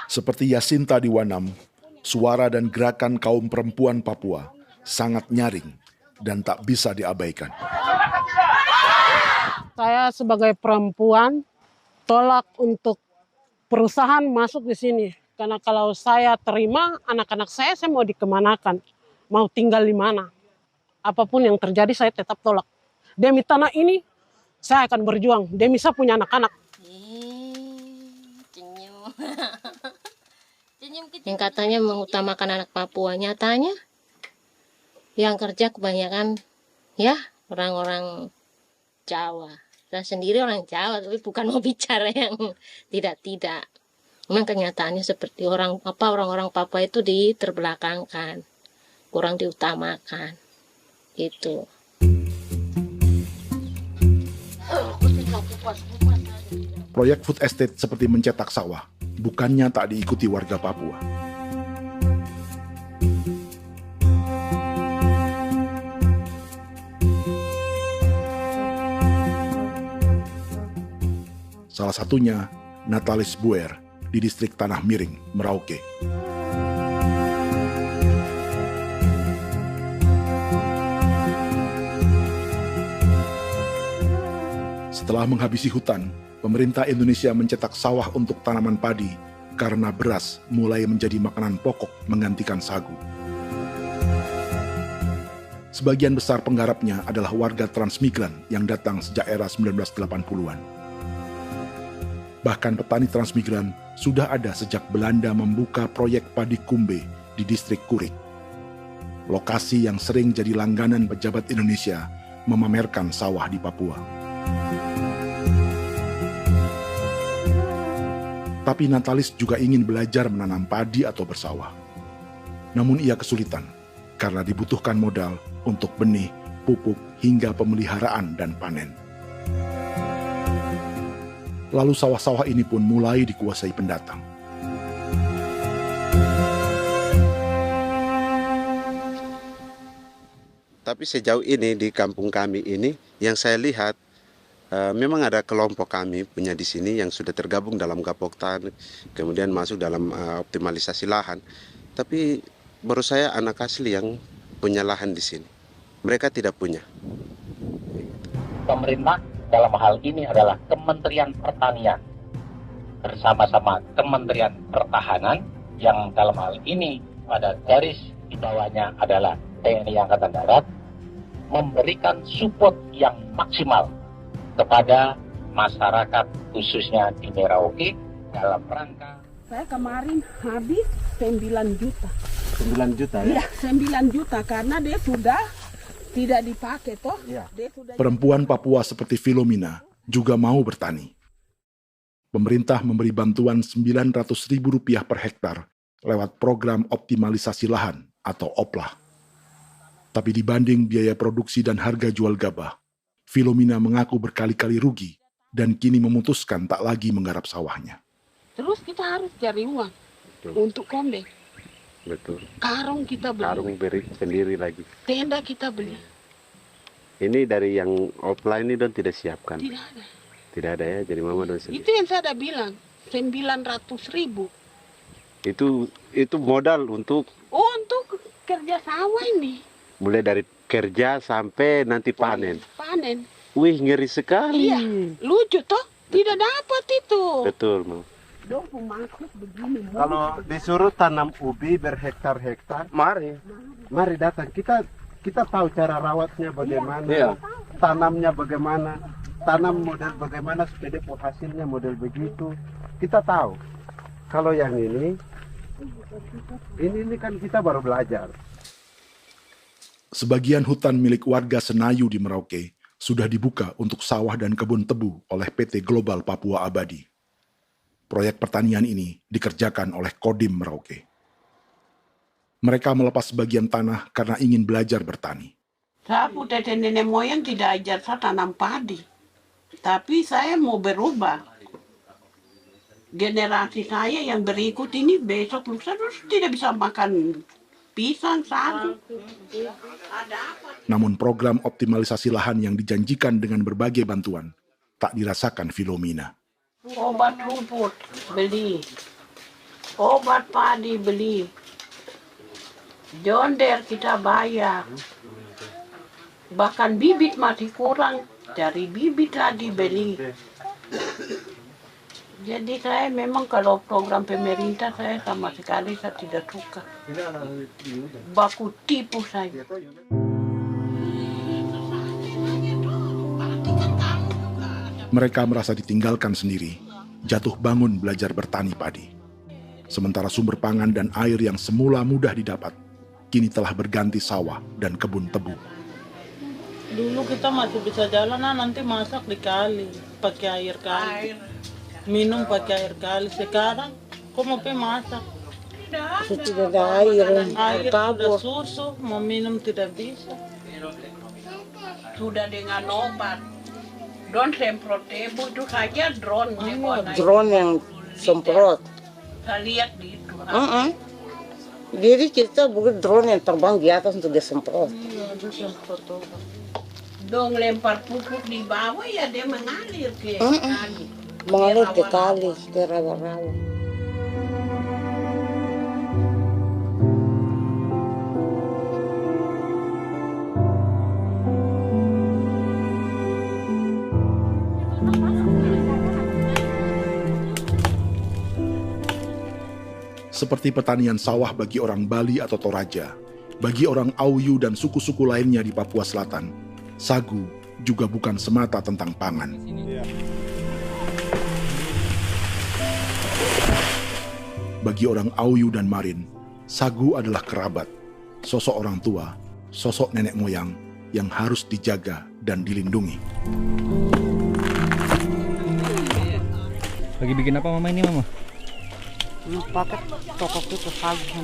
Seperti Yasinta di Wanam, suara dan gerakan kaum perempuan Papua sangat nyaring dan tak bisa diabaikan. Saya sebagai perempuan tolak untuk perusahaan masuk di sini. Karena kalau saya terima anak-anak saya mau dikemanakan, mau tinggal di mana. Apapun yang terjadi saya tetap tolak. Demi tanah ini saya akan berjuang, demi saya punya anak-anak. Yang katanya mengutamakan anak Papua, nyatanya yang kerja kebanyakan ya orang-orang Jawa. Dan sendiri orang Jawa, tapi bukan mau bicara yang tidak-tidak. Memang kenyataannya seperti orang-orang Papua itu diterbelakangkan, kurang diutamakan, gitu. Proyek food estate seperti mencetak sawah, bukannya tak diikuti warga Papua. Salah satunya Natalis Buer di distrik Tanah Miring, Merauke. Setelah menghabisi hutan, pemerintah Indonesia mencetak sawah untuk tanaman padi karena beras mulai menjadi makanan pokok menggantikan sagu. Sebagian besar penggarapnya adalah warga transmigran yang datang sejak era 1980-an. Bahkan petani transmigran sudah ada sejak Belanda membuka proyek padi kumbe di distrik Kurik. Lokasi yang sering jadi langganan pejabat Indonesia memamerkan sawah di Papua. Tapi Natalis juga ingin belajar menanam padi atau bersawah. Namun ia kesulitan karena dibutuhkan modal untuk benih, pupuk, hingga pemeliharaan dan panen. Lalu sawah-sawah ini pun mulai dikuasai pendatang. Tapi sejauh ini di kampung kami ini yang saya lihat memang ada kelompok kami punya di sini yang sudah tergabung dalam Gapoktan, kemudian masuk dalam optimalisasi lahan. Tapi baru saya anak asli yang punya lahan di sini. Mereka tidak punya. Pemerintah dalam hal ini adalah Kementerian Pertanian bersama-sama Kementerian Pertahanan yang dalam hal ini pada garis di bawahnya adalah TNI Angkatan Darat, memberikan support yang maksimal kepada masyarakat khususnya di Merauke dalam rangka. Saya kemarin habis 9 juta. 9 juta ya? Iya, 9 juta karena dia sudah tidak dipakai toh. Ya. Perempuan Papua seperti Filomina juga mau bertani. Pemerintah memberi bantuan Rp900.000 per hektar lewat program optimalisasi lahan atau OPLAH. Tapi dibanding biaya produksi dan harga jual gabah, Filomina mengaku berkali-kali rugi dan kini memutuskan tak lagi menggarap sawahnya. Terus kita harus cari uang untuk kombe. Betul. Karung kita beli. Karung beri sendiri lagi. Tenda kita beli. Ini dari yang offline ini don tidak siapkan. Tidak ada. Tidak ada ya, jadi mama don sendiri. Itu yang saya udah bilang, 900.000. Itu modal untuk kerja sawah ini. Mulai dari kerja sampai nanti panen. Panen. Wih, ngeri sekali. Iya, lucu toh? Tidak dapat itu. Betul, Mam. Kalau disuruh tanam ubi berhektar-hektar, mari datang. Kita tahu cara rawatnya bagaimana, iya. Tanamnya bagaimana, tanam model bagaimana supaya hasilnya model begitu. Kita tahu. Kalau yang ini kan kita baru belajar. Sebagian hutan milik warga Senayu di Merauke sudah dibuka untuk sawah dan kebun tebu oleh PT Global Papua Abadi. Proyek pertanian ini dikerjakan oleh Kodim Merauke. Mereka melepas sebagian tanah karena ingin belajar bertani. Saya punya nenek moyang tidak ajar saya tanam padi. Tapi saya mau berubah. Generasi saya yang berikut ini besok lusa tidak bisa makan pisang, sagu. Namun program optimalisasi lahan yang dijanjikan dengan berbagai bantuan tak dirasakan Filomina. Obat rumput beli, obat padi beli, jonder kita bayar, bahkan bibit masih kurang, cari bibit lagi beli. Jadi saya memang kalau program pemerintah saya sama sekali saya tidak suka. Baku tipu saya. Mereka merasa ditinggalkan sendiri, jatuh bangun belajar bertani padi. Sementara sumber pangan dan air yang semula mudah didapat, kini telah berganti sawah dan kebun tebu. Dulu kita masih bisa jalan, nanti masak di kali, pakai air kali. Minum pakai air kali. Sekarang, kok mau masak? Tidak ada air. Air sudah susu, mau minum tidak bisa. Sudah dengan obat. Drone semprot tebu itu saja drone. Drone yang semprot. Saya lihat di itu. Jadi kita bukan drone yang terbang di atas untuk disemprot. Iya, ada semprot obat. Dong lempar pupuk di bawah ya dia mengalir ke kali. Mengalir ke kali, ke rawa-rawa. Seperti pertanian sawah bagi orang Bali atau Toraja, Bagi orang Auyu dan suku-suku lainnya di Papua Selatan, sagu juga bukan semata tentang pangan. Bagi orang Auyu dan Marin, sagu adalah kerabat, sosok orang tua, sosok nenek moyang yang harus dijaga dan dilindungi. Lagi bikin apa mama ini mama? Pakai toko itu sagu.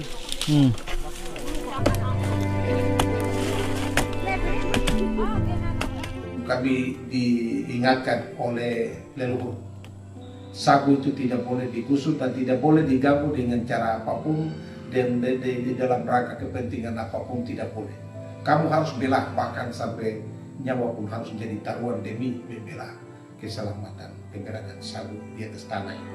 Kami diingatkan oleh leluhur, sagu itu tidak boleh digusur dan tidak boleh diganggu dengan cara apapun, dan di dalam rangka kepentingan apapun tidak boleh. Kamu harus bela, bahkan sampai nyawa pun harus menjadi taruhan demi membela keselamatan penggerakkan sagu di atas tanah ini.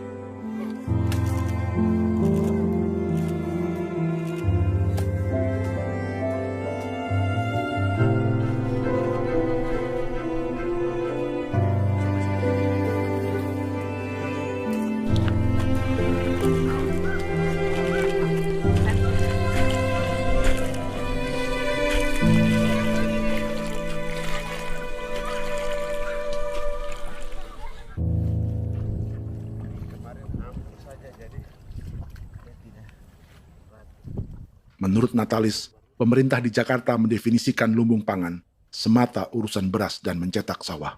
Menurut Natalis, pemerintah di Jakarta mendefinisikan lumbung pangan semata urusan beras dan mencetak sawah.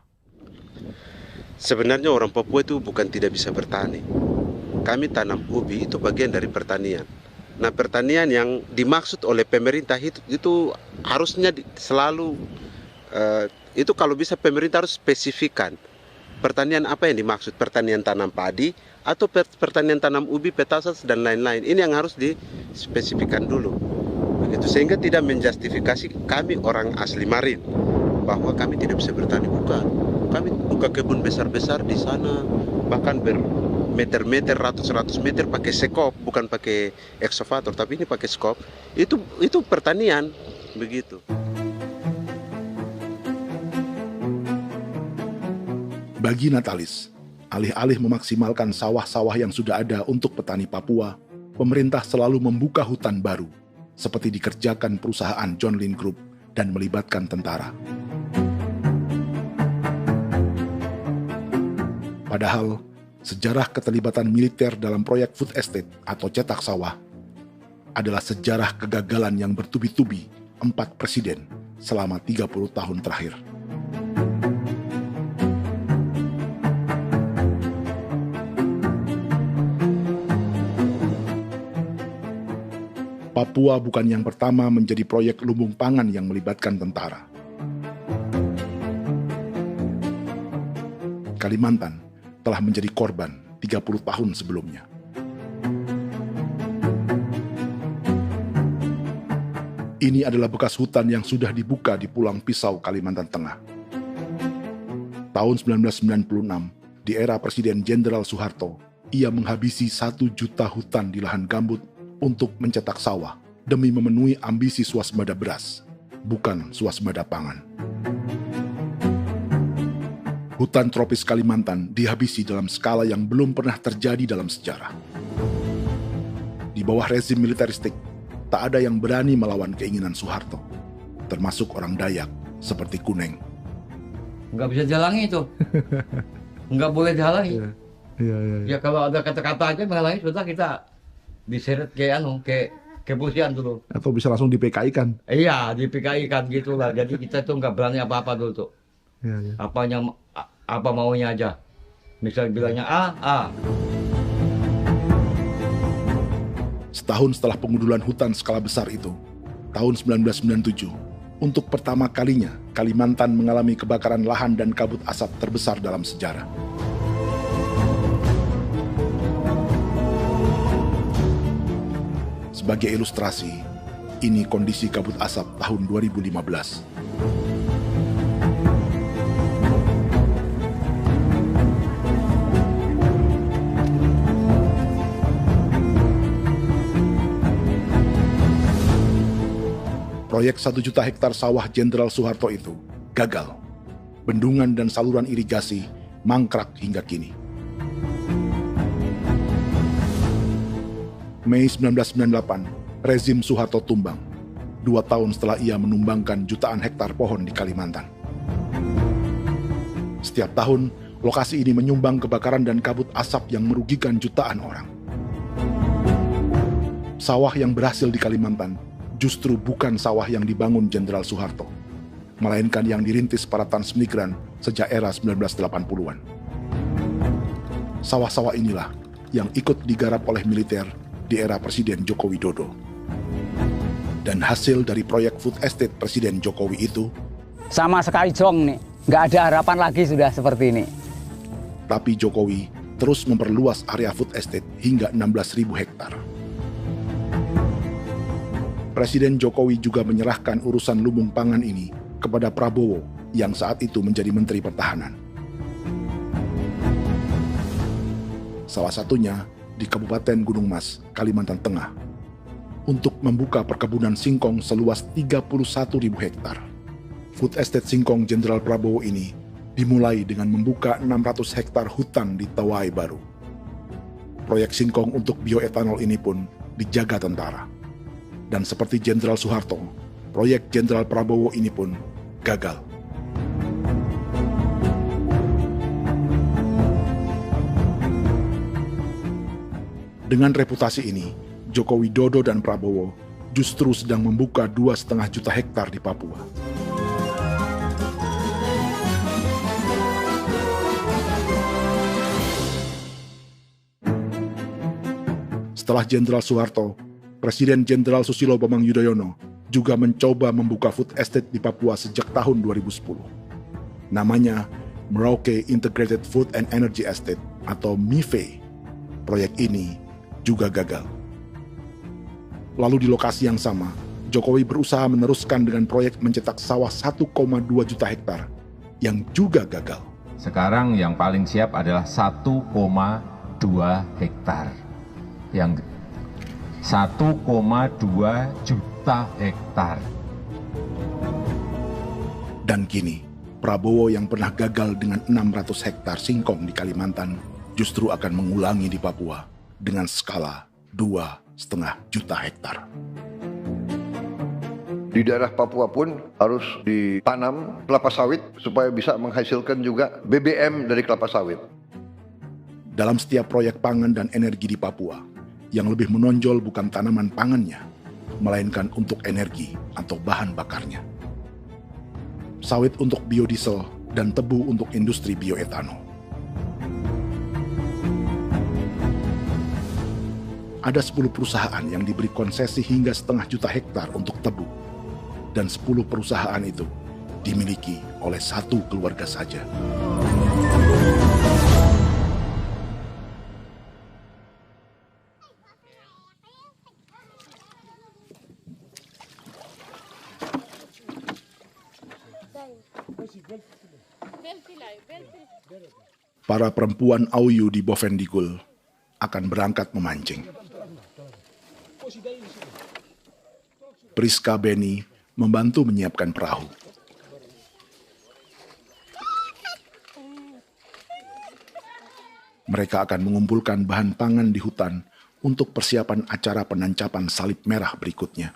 Sebenarnya orang Papua itu bukan tidak bisa bertani. Kami tanam ubi itu bagian dari pertanian. Nah, pertanian yang dimaksud oleh pemerintah itu harusnya selalu, itu kalau bisa pemerintah harus spesifikkan. Pertanian apa yang dimaksud? Pertanian tanam padi atau pertanian tanam ubi, petasan dan lain-lain. Ini yang harus dispesifikkan dulu. Begitu, sehingga tidak menjustifikasi kami orang asli Marin bahwa kami tidak bisa bertani. Bukan. Kami buka kebun besar-besar di sana, bahkan bermeter-meter, ratus-ratus meter pakai sekop, bukan pakai ekskavator, tapi ini pakai skop. Itu pertanian, begitu. Bagi Natalis, alih-alih memaksimalkan sawah-sawah yang sudah ada untuk petani Papua, pemerintah selalu membuka hutan baru, seperti dikerjakan perusahaan John Lynn Group dan melibatkan tentara. Padahal, sejarah keterlibatan militer dalam proyek food estate atau cetak sawah adalah sejarah kegagalan yang bertubi-tubi 4 presiden selama 30 tahun terakhir. Papua bukan yang pertama menjadi proyek lumbung pangan yang melibatkan tentara. Kalimantan telah menjadi korban 30 tahun sebelumnya. Ini adalah bekas hutan yang sudah dibuka di Pulang Pisau, Kalimantan Tengah. Tahun 1996, di era Presiden Jenderal Soeharto, ia menghabisi 1 juta hutan di lahan gambut untuk mencetak sawah demi memenuhi ambisi swasembada beras, bukan swasembada pangan. Hutan tropis Kalimantan dihabisi dalam skala yang belum pernah terjadi dalam sejarah. Di bawah rezim militeristik, tak ada yang berani melawan keinginan Soeharto, termasuk orang Dayak seperti Kuneng. Nggak bisa dihalangi itu. Nggak boleh dihalangi. Ya kalau ada kata-kata aja menghalangi, sudah kita diseret ke kepolisian dulu. Atau bisa langsung di PKI-kan. Iya, di PKI-kan gitulah. Jadi kita tuh nggak berani apa-apa dulu tuh. Ya. Apa maunya aja. Misal bilangnya A. Setahun setelah pengundulan hutan skala besar itu, tahun 1997, untuk pertama kalinya Kalimantan mengalami kebakaran lahan dan kabut asap terbesar dalam sejarah. Sebagai ilustrasi, ini kondisi kabut asap tahun 2015. Proyek 1 juta hektar sawah Jenderal Soeharto itu gagal. Bendungan dan saluran irigasi mangkrak hingga kini. Mei 1998, rezim Soeharto tumbang. 2 tahun setelah ia menumbangkan jutaan hektar pohon di Kalimantan. Setiap tahun, lokasi ini menyumbang kebakaran dan kabut asap yang merugikan jutaan orang. Sawah yang berhasil di Kalimantan justru bukan sawah yang dibangun Jenderal Soeharto, melainkan yang dirintis para transmigran sejak era 1980-an. Sawah-sawah inilah yang ikut digarap oleh militer di era Presiden Joko Widodo. Dan hasil dari proyek food estate Presiden Jokowi itu sama sekali jong nih, nggak ada harapan lagi sudah seperti ini. Tapi Jokowi terus memperluas area food estate hingga 16.000 hektar. Presiden Jokowi juga menyerahkan urusan lumbung pangan ini kepada Prabowo yang saat itu menjadi Menteri Pertahanan. Salah satunya di Kabupaten Gunung Mas, Kalimantan Tengah, untuk membuka perkebunan singkong seluas 31.000 hektar. Food estate singkong Jenderal Prabowo ini dimulai dengan membuka 600 hektar hutan di Tawai Baru. Proyek singkong untuk bioetanol ini pun dijaga tentara. Dan seperti Jenderal Soeharto, proyek Jenderal Prabowo ini pun gagal. Dengan reputasi ini, Joko Widodo dan Prabowo justru sedang membuka 2,5 juta hektar di Papua. Setelah Jenderal Soeharto, Presiden Jenderal Susilo Bambang Yudhoyono juga mencoba membuka food estate di Papua sejak tahun 2010. Namanya Merauke Integrated Food and Energy Estate atau MIFE. Proyek ini juga gagal. Lalu di lokasi yang sama, Jokowi berusaha meneruskan dengan proyek mencetak sawah 1,2 juta hektar yang juga gagal. Sekarang yang paling siap adalah 1,2 hektar. Yang 1,2 juta hektar. Dan kini, Prabowo yang pernah gagal dengan 600 hektar singkong di Kalimantan justru akan mengulangi di Papua dengan skala 2,5 juta hektar. Di daerah Papua pun harus ditanam kelapa sawit supaya bisa menghasilkan juga BBM dari kelapa sawit. Dalam setiap proyek pangan dan energi di Papua, yang lebih menonjol bukan tanaman pangannya, melainkan untuk energi atau bahan bakarnya. Sawit untuk biodiesel dan tebu untuk industri bioetanol. Ada 10 perusahaan yang diberi konsesi hingga 0,5 juta hektar untuk tebu. Dan 10 perusahaan itu dimiliki oleh 1 keluarga saja. Para perempuan Auyu di Bovendigul akan berangkat memancing. Priska Beni membantu menyiapkan perahu. Mereka akan mengumpulkan bahan pangan di hutan untuk persiapan acara penancapan salib merah berikutnya.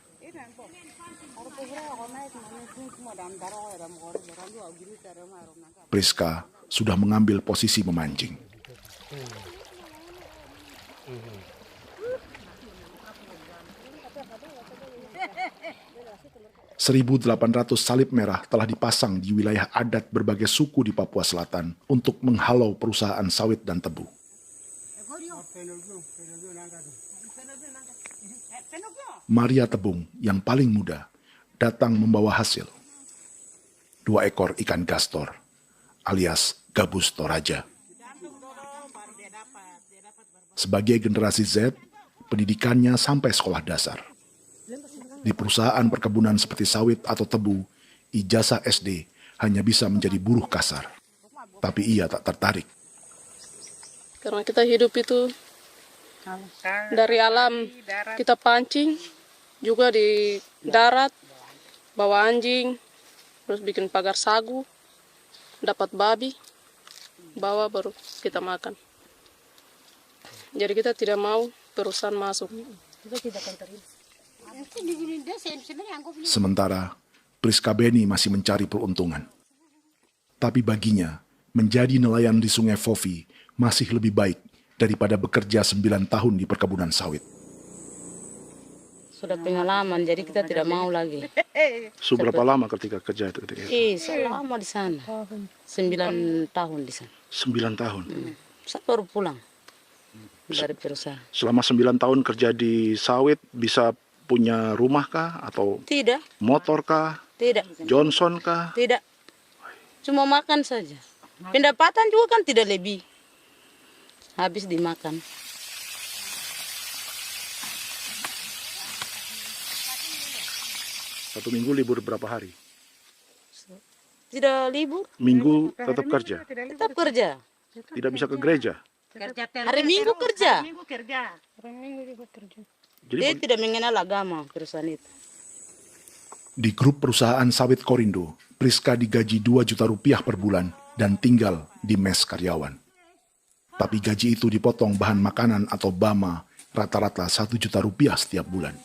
Priska sudah mengambil posisi memancing. 1.800 salib merah telah dipasang di wilayah adat berbagai suku di Papua Selatan untuk menghalau perusahaan sawit dan tebu. Maria Tebung yang paling muda datang membawa hasil. 2 ekor ikan gastor alias gabus toraja. Sebagai generasi Z, pendidikannya sampai sekolah dasar. Di perusahaan perkebunan seperti sawit atau tebu, ijazah SD hanya bisa menjadi buruh kasar. Tapi ia tak tertarik. Karena kita hidup itu dari alam, kita pancing, juga di darat, bawa anjing, terus bikin pagar sagu, dapat babi, bawa baru kita makan. Jadi kita tidak mau perusahaan masuk. Sementara Priska Beni masih mencari peruntungan. Tapi baginya, menjadi nelayan di Sungai Fofi masih lebih baik daripada bekerja 9 tahun di perkebunan sawit. Sudah pengalaman, jadi kita tidak mau lagi. Seberapa lama ketika kerja itu? Selama di sana. 9 tahun di sana. 9 tahun? Saya baru pulang dari perusahaan. Selama 9 tahun kerja di sawit, bisa punya rumah kah? Atau tidak. Motor kah? Tidak. Johnson kah? Tidak. Cuma makan saja. Pendapatan juga kan tidak lebih. Habis dimakan. Satu minggu libur berapa hari? Tidak libur. Minggu tetap kerja? Tetap kerja. Tidak bisa ke gereja? Hari Minggu kerja. Hari Minggu juga kerja. Jadi dia tidak mengenal agama perusahaan itu. Di grup perusahaan sawit Korindo, Priska digaji 2 juta rupiah per bulan dan tinggal di mes karyawan. Tapi gaji itu dipotong bahan makanan atau BAMA rata-rata 1 juta rupiah setiap bulan.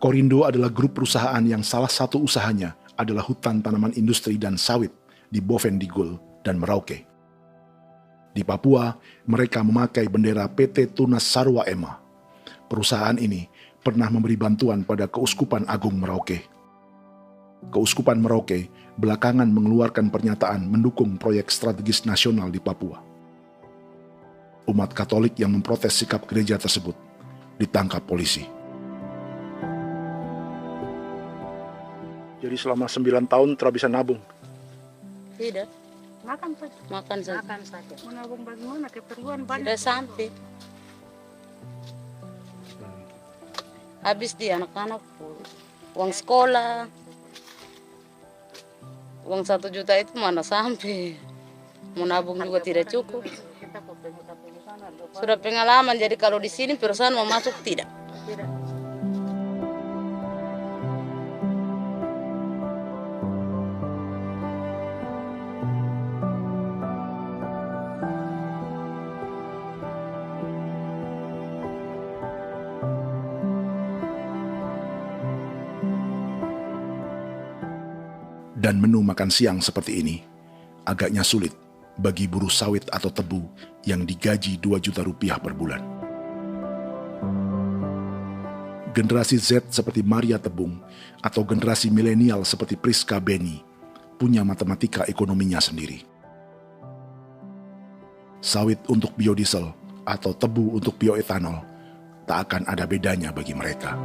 Korindo adalah grup perusahaan yang salah satu usahanya adalah hutan tanaman industri dan sawit di Bovendigul dan Merauke. Di Papua, mereka memakai bendera PT Tunas Sarwa Ema. Perusahaan ini pernah memberi bantuan pada Keuskupan Agung Merauke. Keuskupan Merauke belakangan mengeluarkan pernyataan mendukung proyek strategis nasional di Papua. Umat Katolik yang memprotes sikap gereja tersebut ditangkap polisi. Jadi selama 9 tahun tidak bisa nabung? Tidak. Makan saja. Makan saja. Makan saja. Menabung bagaimana? Keperluan banyak. Tidak sampai. Habis di anak-anak uang sekolah. Uang 1 juta itu mana sampai. Mau nabung juga tidak cukup. Sudah pengalaman, jadi kalau di sini perusahaan mau masuk tidak. Tidak. Dan menu makan siang seperti ini agaknya sulit bagi buruh sawit atau tebu yang digaji 2 juta rupiah per bulan. Generasi Z seperti Maria Tebung atau generasi milenial seperti Priska Beni punya matematika ekonominya sendiri. Sawit untuk biodiesel atau tebu untuk bioetanol tak akan ada bedanya bagi mereka.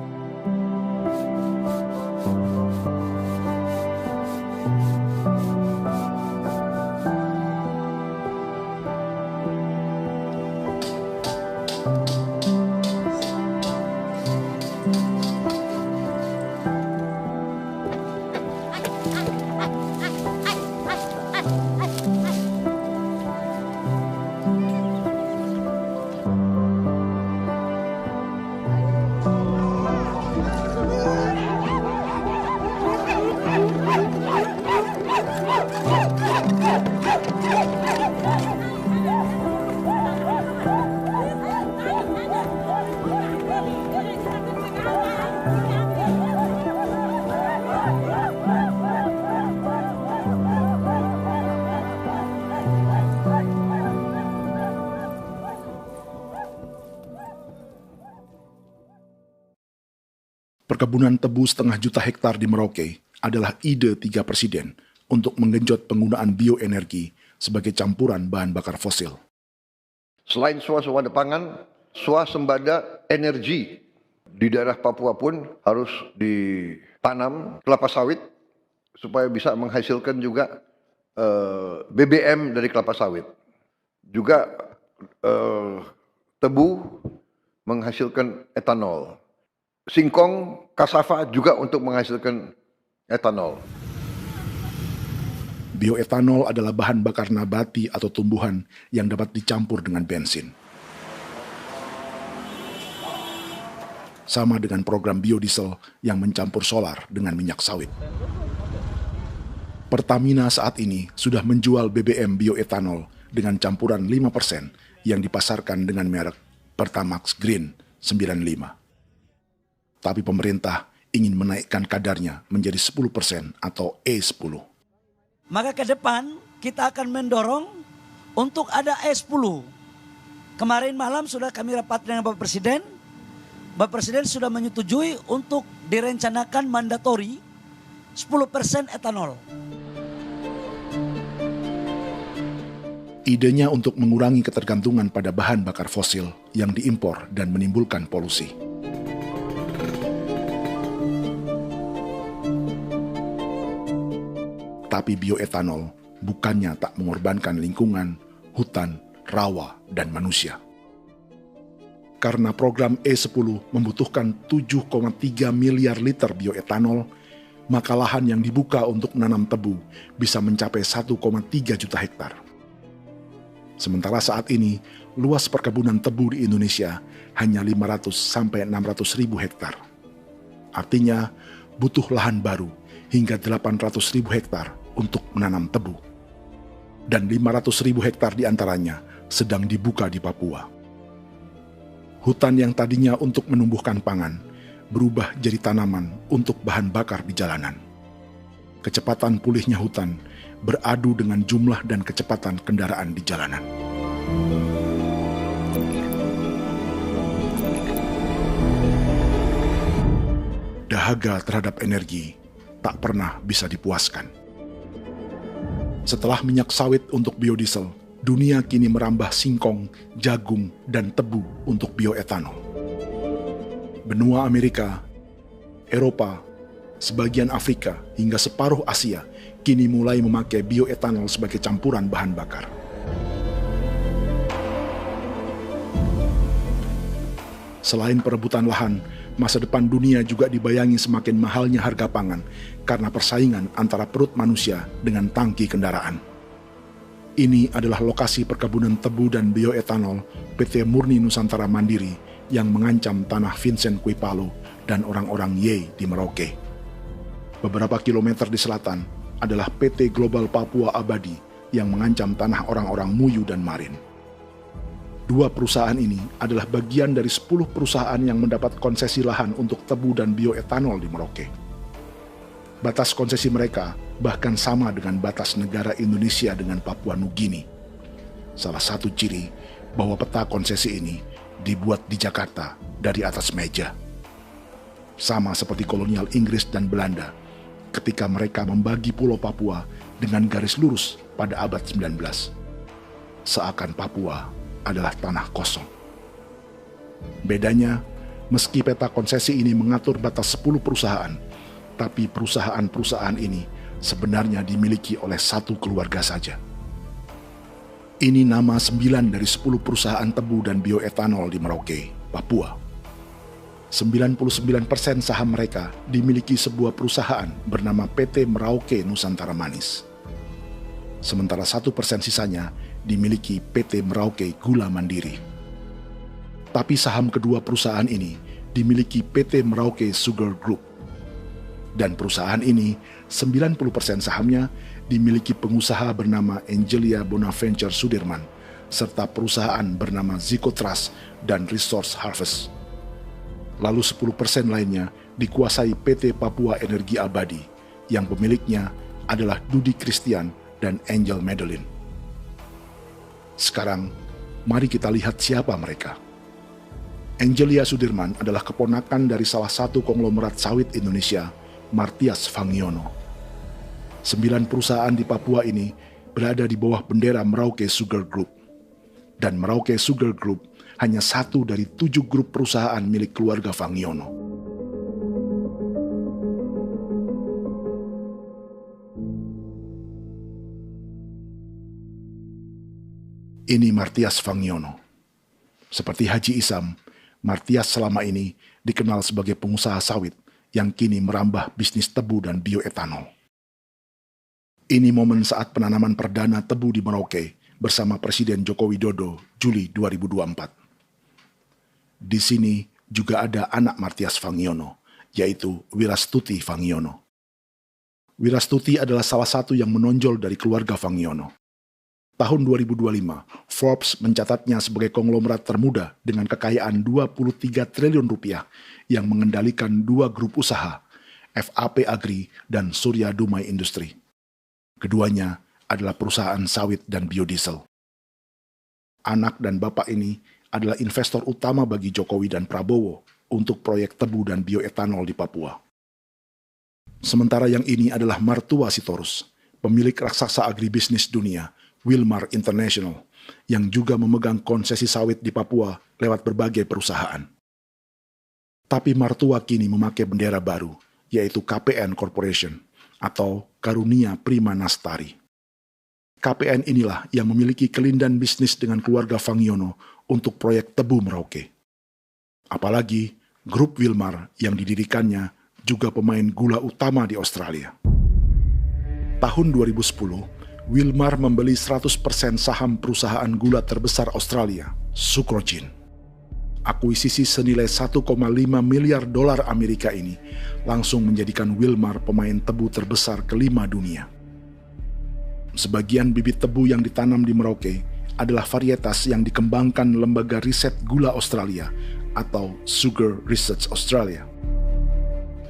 Perkebunan tebu 1,5 juta hektar di Merauke adalah ide 3 presiden untuk menggenjot penggunaan bioenergi sebagai campuran bahan bakar fosil. Selain swasembada pangan, swasembada energi di daerah Papua pun harus ditanam kelapa sawit supaya bisa menghasilkan juga BBM dari kelapa sawit. Juga tebu menghasilkan etanol. Singkong, kasava juga untuk menghasilkan etanol. Bioetanol adalah bahan bakar nabati atau tumbuhan yang dapat dicampur dengan bensin. Sama dengan program biodiesel yang mencampur solar dengan minyak sawit. Pertamina saat ini sudah menjual BBM bioetanol dengan campuran 5% yang dipasarkan dengan merek Pertamax Green 95. Tapi pemerintah ingin menaikkan kadarnya menjadi 10% atau E10. Maka ke depan kita akan mendorong untuk ada E10. Kemarin malam sudah kami rapat dengan Bapak Presiden. Bapak Presiden sudah menyetujui untuk direncanakan mandatori 10% etanol. Idenya untuk mengurangi ketergantungan pada bahan bakar fosil yang diimpor dan menimbulkan polusi. Tapi bioetanol bukannya tak mengorbankan lingkungan, hutan, rawa, dan manusia. Karena program E10 membutuhkan 7,3 miliar liter bioetanol, maka lahan yang dibuka untuk menanam tebu bisa mencapai 1,3 juta hektar. Sementara saat ini, luas perkebunan tebu di Indonesia hanya 500 sampai 600 ribu hektar. Artinya, butuh lahan baru hingga 800 ribu hektar untuk menanam tebu. Dan 500 ribu hektar diantaranya sedang dibuka di Papua. Hutan yang tadinya untuk menumbuhkan pangan berubah jadi tanaman untuk bahan bakar di jalanan. Kecepatan pulihnya hutan beradu dengan jumlah dan kecepatan kendaraan di jalanan. Dahaga terhadap energi tak pernah bisa dipuaskan. Setelah minyak sawit untuk biodiesel, dunia kini merambah singkong, jagung, dan tebu untuk bioetanol. Benua Amerika, Eropa, sebagian Afrika, hingga separuh Asia kini mulai memakai bioetanol sebagai campuran bahan bakar. Selain perebutan lahan, masa depan dunia juga dibayangi semakin mahalnya harga pangan karena persaingan antara perut manusia dengan tangki kendaraan. Ini adalah lokasi perkebunan tebu dan bioetanol PT Murni Nusantara Mandiri yang mengancam tanah Vincent Quipalo dan orang-orang Ye di Merauke. Beberapa kilometer di selatan adalah PT Global Papua Abadi yang mengancam tanah orang-orang Muyu dan Marin. Dua perusahaan ini adalah bagian dari 10 perusahaan yang mendapat konsesi lahan untuk tebu dan bioetanol di Merauke. Batas konsesi mereka bahkan sama dengan batas negara Indonesia dengan Papua Nugini. Salah satu ciri bahwa peta konsesi ini dibuat di Jakarta dari atas meja. Sama seperti kolonial Inggris dan Belanda ketika mereka membagi Pulau Papua dengan garis lurus pada abad 19. Seakan Papua adalah tanah kosong. Bedanya, meski peta konsesi ini mengatur batas 10 perusahaan, tapi perusahaan-perusahaan ini sebenarnya dimiliki oleh satu keluarga saja. Ini nama 9 dari 10 perusahaan tebu dan bioetanol di Merauke, Papua. 99% saham mereka dimiliki sebuah perusahaan bernama PT Merauke Nusantara Manis. Sementara 1% sisanya dimiliki PT Merauke Gula Mandiri. Tapi saham kedua perusahaan ini dimiliki PT Merauke Sugar Group. Dan perusahaan ini, 90% sahamnya dimiliki pengusaha bernama Angelia Bonaventure Sudirman, serta perusahaan bernama Zico Trust dan Resource Harvest. Lalu 10% lainnya dikuasai PT Papua Energi Abadi, yang pemiliknya adalah Dudi Christian dan Angel Madeline. Sekarang, mari kita lihat siapa mereka. Angelia Sudirman adalah keponakan dari salah satu konglomerat sawit Indonesia, Martias Fangiono. 9 perusahaan di Papua ini berada di bawah bendera Merauke Sugar Group. Dan Merauke Sugar Group hanya satu dari 7 grup perusahaan milik keluarga Fangiono. Ini Martias Fangiono. Seperti Haji Isam, Martias selama ini dikenal sebagai pengusaha sawit yang kini merambah bisnis tebu dan bioetanol. Ini momen saat penanaman perdana tebu di Merauke bersama Presiden Joko Widodo Juli 2024. Di sini juga ada anak Martias Fangiono, yaitu Wirastuti Fangiono. Wirastuti adalah salah satu yang menonjol dari keluarga Fangiono. Tahun 2025, Forbes mencatatnya sebagai konglomerat termuda dengan kekayaan 23 triliun rupiah yang mengendalikan 2 grup usaha, FAP Agri dan Surya Dumai Industri. Keduanya adalah perusahaan sawit dan biodiesel. Anak dan bapak ini adalah investor utama bagi Jokowi dan Prabowo untuk proyek tebu dan bioetanol di Papua. Sementara yang ini adalah mertua Sitorus, pemilik raksasa agribisnis dunia, Wilmar International, yang juga memegang konsesi sawit di Papua lewat berbagai perusahaan. Tapi mertua kini memakai bendera baru, yaitu KPN Corporation atau Karunia Prima Nastari. KPN inilah yang memiliki kelindan bisnis dengan keluarga Fangiono untuk proyek tebu Merauke. Apalagi grup Wilmar yang didirikannya juga pemain gula utama di Australia. Tahun 2010, Wilmar membeli 100% saham perusahaan gula terbesar Australia, Sucrogin. Akuisisi senilai 1,5 miliar dolar Amerika ini langsung menjadikan Wilmar pemain tebu terbesar kelima dunia. Sebagian bibit tebu yang ditanam di Merauke adalah varietas yang dikembangkan Lembaga Riset Gula Australia atau Sugar Research Australia.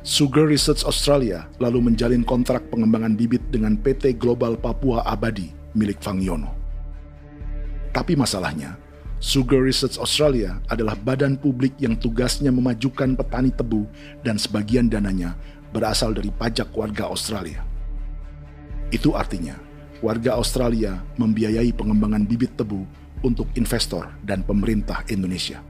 Sugar Research Australia lalu menjalin kontrak pengembangan bibit dengan PT Global Papua Abadi milik Fangiono. Tapi masalahnya, Sugar Research Australia adalah badan publik yang tugasnya memajukan petani tebu dan sebagian dananya berasal dari pajak warga Australia. Itu artinya, warga Australia membiayai pengembangan bibit tebu untuk investor dan pemerintah Indonesia.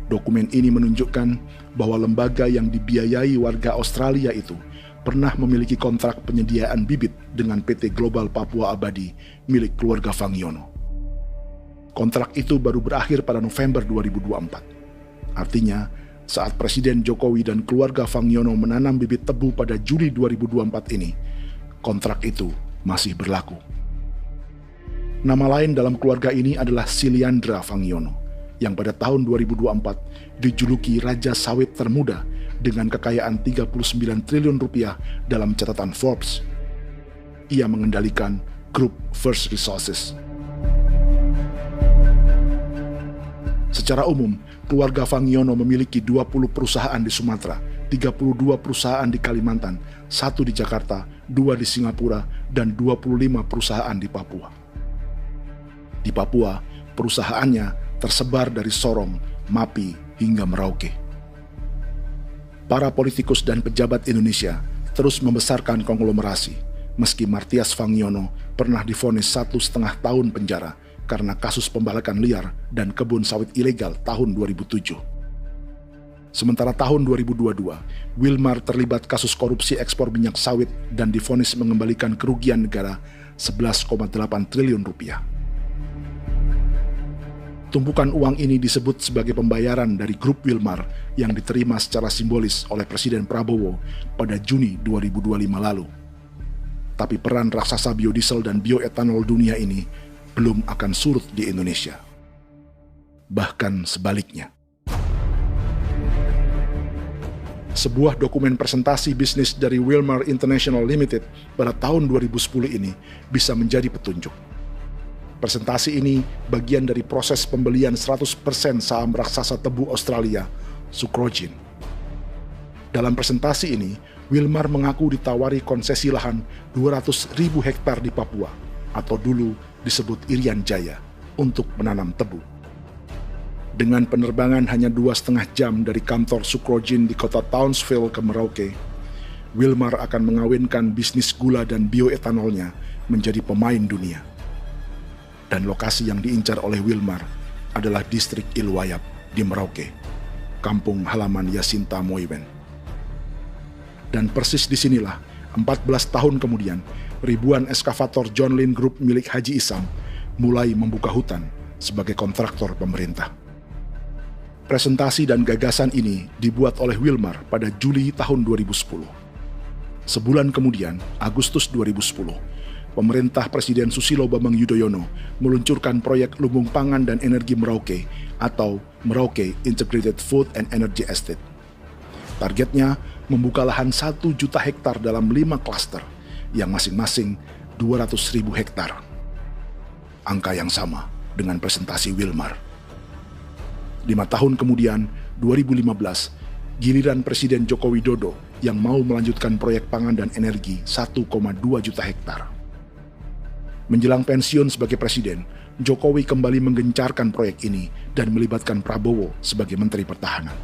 Dokumen ini menunjukkan bahwa lembaga yang dibiayai warga Australia itu pernah memiliki kontrak penyediaan bibit dengan PT Global Papua Abadi milik keluarga Fangiono. Kontrak itu baru berakhir pada November 2024. Artinya, saat Presiden Jokowi dan keluarga Fangiono menanam bibit tebu pada Juli 2024 ini, kontrak itu masih berlaku. Nama lain dalam keluarga ini adalah Siliandra Fangiono, yang pada tahun 2024 dijuluki Raja Sawit Termuda dengan kekayaan 39 triliun rupiah dalam catatan Forbes. Ia mengendalikan grup First Resources. Secara umum, keluarga Fangiono memiliki 20 perusahaan di Sumatera, 32 perusahaan di Kalimantan, 1 di Jakarta, 2 di Singapura, dan 25 perusahaan di Papua. Di Papua, perusahaannya tersebar dari Sorong, Mapi, hingga Merauke. Para politikus dan pejabat Indonesia terus membesarkan konglomerasi, meski Martias Fangiono pernah divonis 1,5 tahun penjara karena kasus pembalakan liar dan kebun sawit ilegal tahun 2007. Sementara tahun 2022, Wilmar terlibat kasus korupsi ekspor minyak sawit dan divonis mengembalikan kerugian negara 11,8 triliun rupiah. Tumpukan uang ini disebut sebagai pembayaran dari grup Wilmar yang diterima secara simbolis oleh Presiden Prabowo pada Juni 2025 lalu. Tapi peran raksasa biodiesel dan bioetanol dunia ini belum akan surut di Indonesia. Bahkan sebaliknya. Sebuah dokumen presentasi bisnis dari Wilmar International Limited pada tahun 2010 ini bisa menjadi petunjuk. Presentasi ini bagian dari proses pembelian 100% saham raksasa tebu Australia, Sucrogin. Dalam presentasi ini, Wilmar mengaku ditawari konsesi lahan 200.000 hektar di Papua, atau dulu disebut Irian Jaya, untuk menanam tebu. Dengan penerbangan hanya 2,5 jam dari kantor Sucrogin di kota Townsville ke Merauke, Wilmar akan mengawinkan bisnis gula dan bioetanolnya menjadi pemain dunia. Dan lokasi yang diincar oleh Wilmar adalah distrik Ilwayap di Merauke, kampung halaman Yasinta Moiwen. Dan persis disinilah, 14 tahun kemudian, ribuan eskavator John Lynn Group milik Haji Isam mulai membuka hutan sebagai kontraktor pemerintah. Presentasi dan gagasan ini dibuat oleh Wilmar pada Juli tahun 2010. Sebulan kemudian, Agustus 2010, pemerintah Presiden Susilo Bambang Yudhoyono meluncurkan proyek Lumbung Pangan dan Energi Merauke atau Merauke Integrated Food and Energy Estate. Targetnya membuka lahan 1 juta hektar dalam 5 klaster yang masing-masing 200.000 hektar. angka yang sama dengan presentasi Wilmar. 5 tahun kemudian, 2015, giliran Presiden Joko Widodo yang mau melanjutkan proyek pangan dan energi 1,2 juta hektar. Menjelang pensiun sebagai presiden, Jokowi kembali menggencarkan proyek ini dan melibatkan Prabowo sebagai Menteri Pertahanan.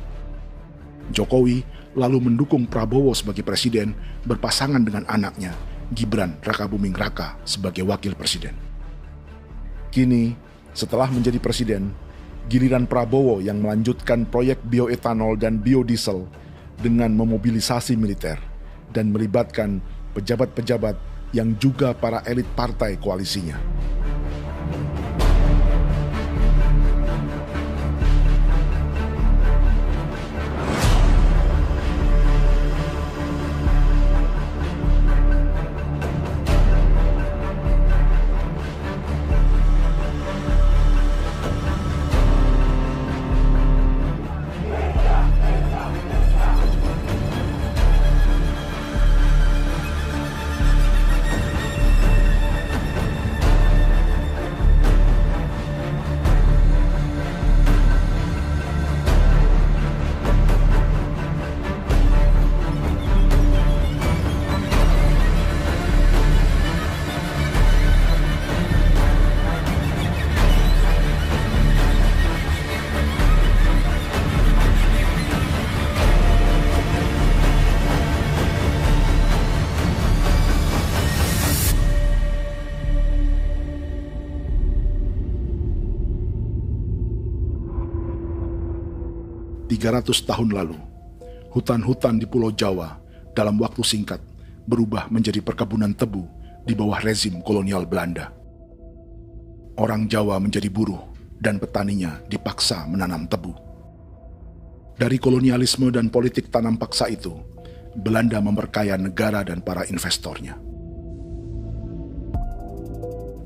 Jokowi lalu mendukung Prabowo sebagai presiden berpasangan dengan anaknya, Gibran Rakabuming Raka sebagai wakil presiden. Kini, setelah menjadi presiden, giliran Prabowo yang melanjutkan proyek bioetanol dan biodiesel dengan memobilisasi militer dan melibatkan pejabat-pejabat yang juga para elit partai koalisinya. Tahun lalu, hutan-hutan di Pulau Jawa dalam waktu singkat berubah menjadi perkebunan tebu di bawah rezim kolonial Belanda. Orang Jawa menjadi buruh dan petaninya dipaksa menanam tebu. Dari kolonialisme dan politik tanam paksa itu, Belanda memperkaya negara dan para investornya.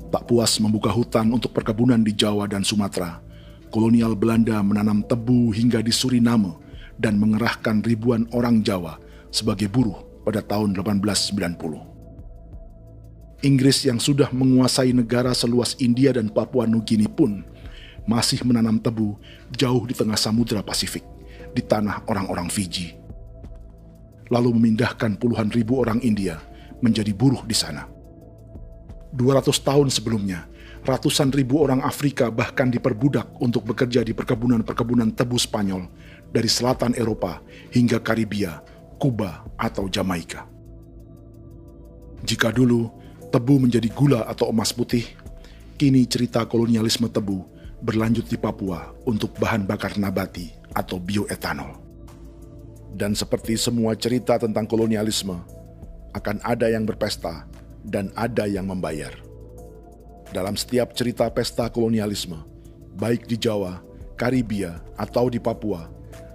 Tak puas membuka hutan untuk perkebunan di Jawa dan Sumatera, kolonial Belanda menanam tebu hingga di Suriname dan mengerahkan ribuan orang Jawa sebagai buruh pada tahun 1890. Inggris yang sudah menguasai negara seluas India dan Papua Nugini pun masih menanam tebu jauh di tengah Samudra Pasifik, di tanah orang-orang Fiji. Lalu memindahkan puluhan ribu orang India menjadi buruh di sana. 200 tahun sebelumnya, ratusan ribu orang Afrika bahkan diperbudak untuk bekerja di perkebunan-perkebunan tebu Spanyol dari selatan Eropa hingga Karibia, Kuba, atau Jamaika. Jika dulu tebu menjadi gula atau emas putih, kini cerita kolonialisme tebu berlanjut di Papua untuk bahan bakar nabati atau bioetanol. Dan seperti semua cerita tentang kolonialisme, akan ada yang berpesta dan ada yang membayar. Dalam setiap cerita pesta kolonialisme, baik di Jawa, Karibia, atau di Papua,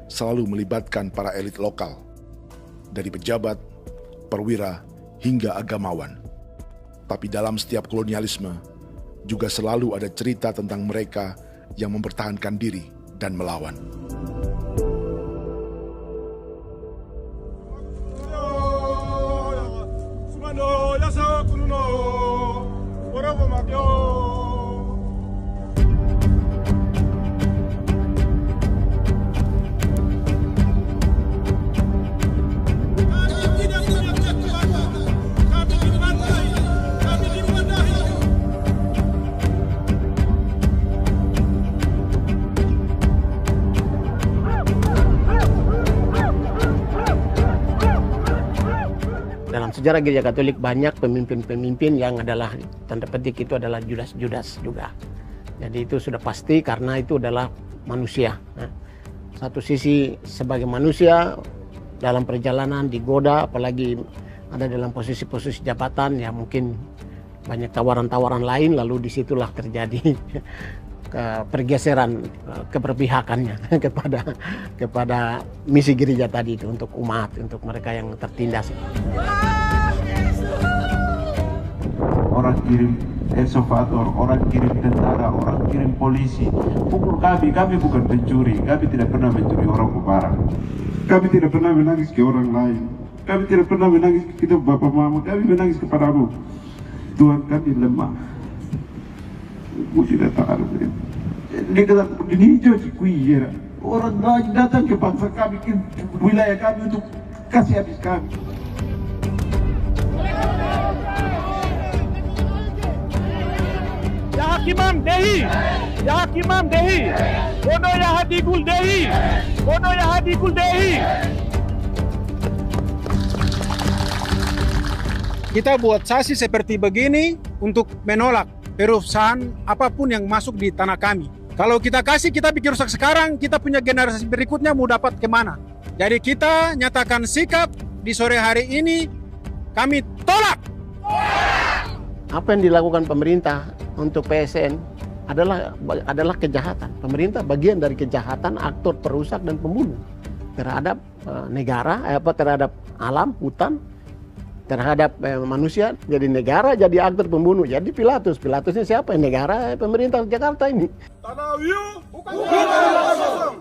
selalu melibatkan para elit lokal, dari pejabat, perwira, hingga agamawan. Tapi dalam setiap kolonialisme, juga selalu ada cerita tentang mereka yang mempertahankan diri dan melawan. Sejarah Gereja Katolik banyak pemimpin-pemimpin yang adalah tanda petik itu adalah Judas juga. Jadi itu sudah pasti karena itu adalah manusia. Nah, satu sisi sebagai manusia dalam perjalanan digoda, apalagi ada dalam posisi-posisi jabatan ya mungkin banyak tawaran-tawaran lain, lalu disitulah terjadi pergeseran keberpihakannya kepada misi gereja tadi itu untuk umat, untuk mereka yang tertindas. Orang kirim eksavator, orang kirim tentara, orang kirim polisi. Pukul kami bukan pencuri, kami tidak pernah mencuri orang barang. Kami tidak pernah menangis ke orang lain. Kami tidak pernah menangis ke kita bapak mama, kami menangis kepadamu. Tuhan kami lemah. Mesti datang ada begitu. Dia kata begini hijau cikui ya. Orang datang ke bangsa kami, ke wilayah kami untuk kasih habis kami. Ya Hakimam Dehi, Ya Hakimam Dehi, Bono Ya Hadikul Dehi, Bono Ya Hadikul Dehi. Kita buat sasi seperti begini untuk menolak perusahaan apapun yang masuk di tanah kami. Kalau kita kasih, kita bikin rusak sekarang, kita punya generasi berikutnya mau dapat kemana. Jadi kita nyatakan sikap di sore hari ini, kami tolak. Apa yang dilakukan pemerintah untuk PSN adalah kejahatan. Pemerintah bagian dari kejahatan, aktor perusak dan pembunuh terhadap negara, terhadap alam, hutan, terhadap manusia. Jadi negara jadi aktor pembunuh. Jadi Pilatusnya siapa? Negara, pemerintah Jakarta ini. Tanah Wiu bukan kosong.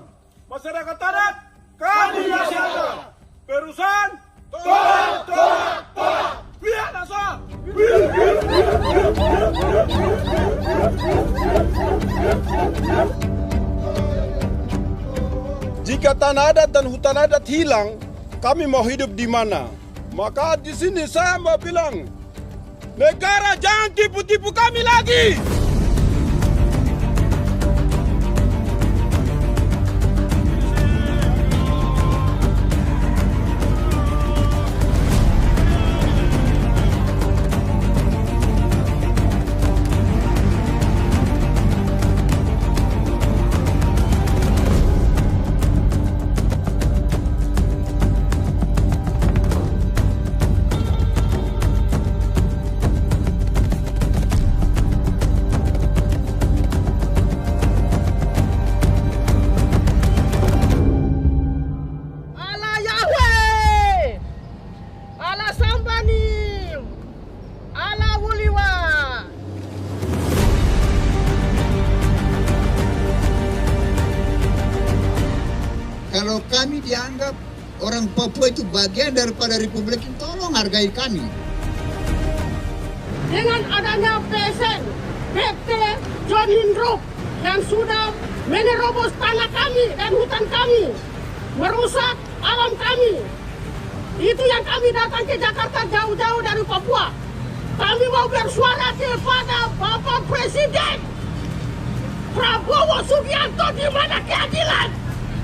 Masyarakat adat kami jaga. Perusahaan tolak. Biar asal. Jika tanah adat dan hutan adat hilang, kami mau hidup di mana? Maka di sini saya mau bilang, negara jangan tipu-tipu kami lagi. Kalau kami dianggap orang Papua itu bagian daripada Republik ini, tolong hargai kami. Dengan adanya PSN, PT John Lindrop yang sudah menerobos tanah kami dan hutan kami, merusak alam kami. Itu yang kami datang ke Jakarta jauh-jauh dari Papua. Kami mau bersuara kepada Bapak Presiden Prabowo Subianto, di mana keadilan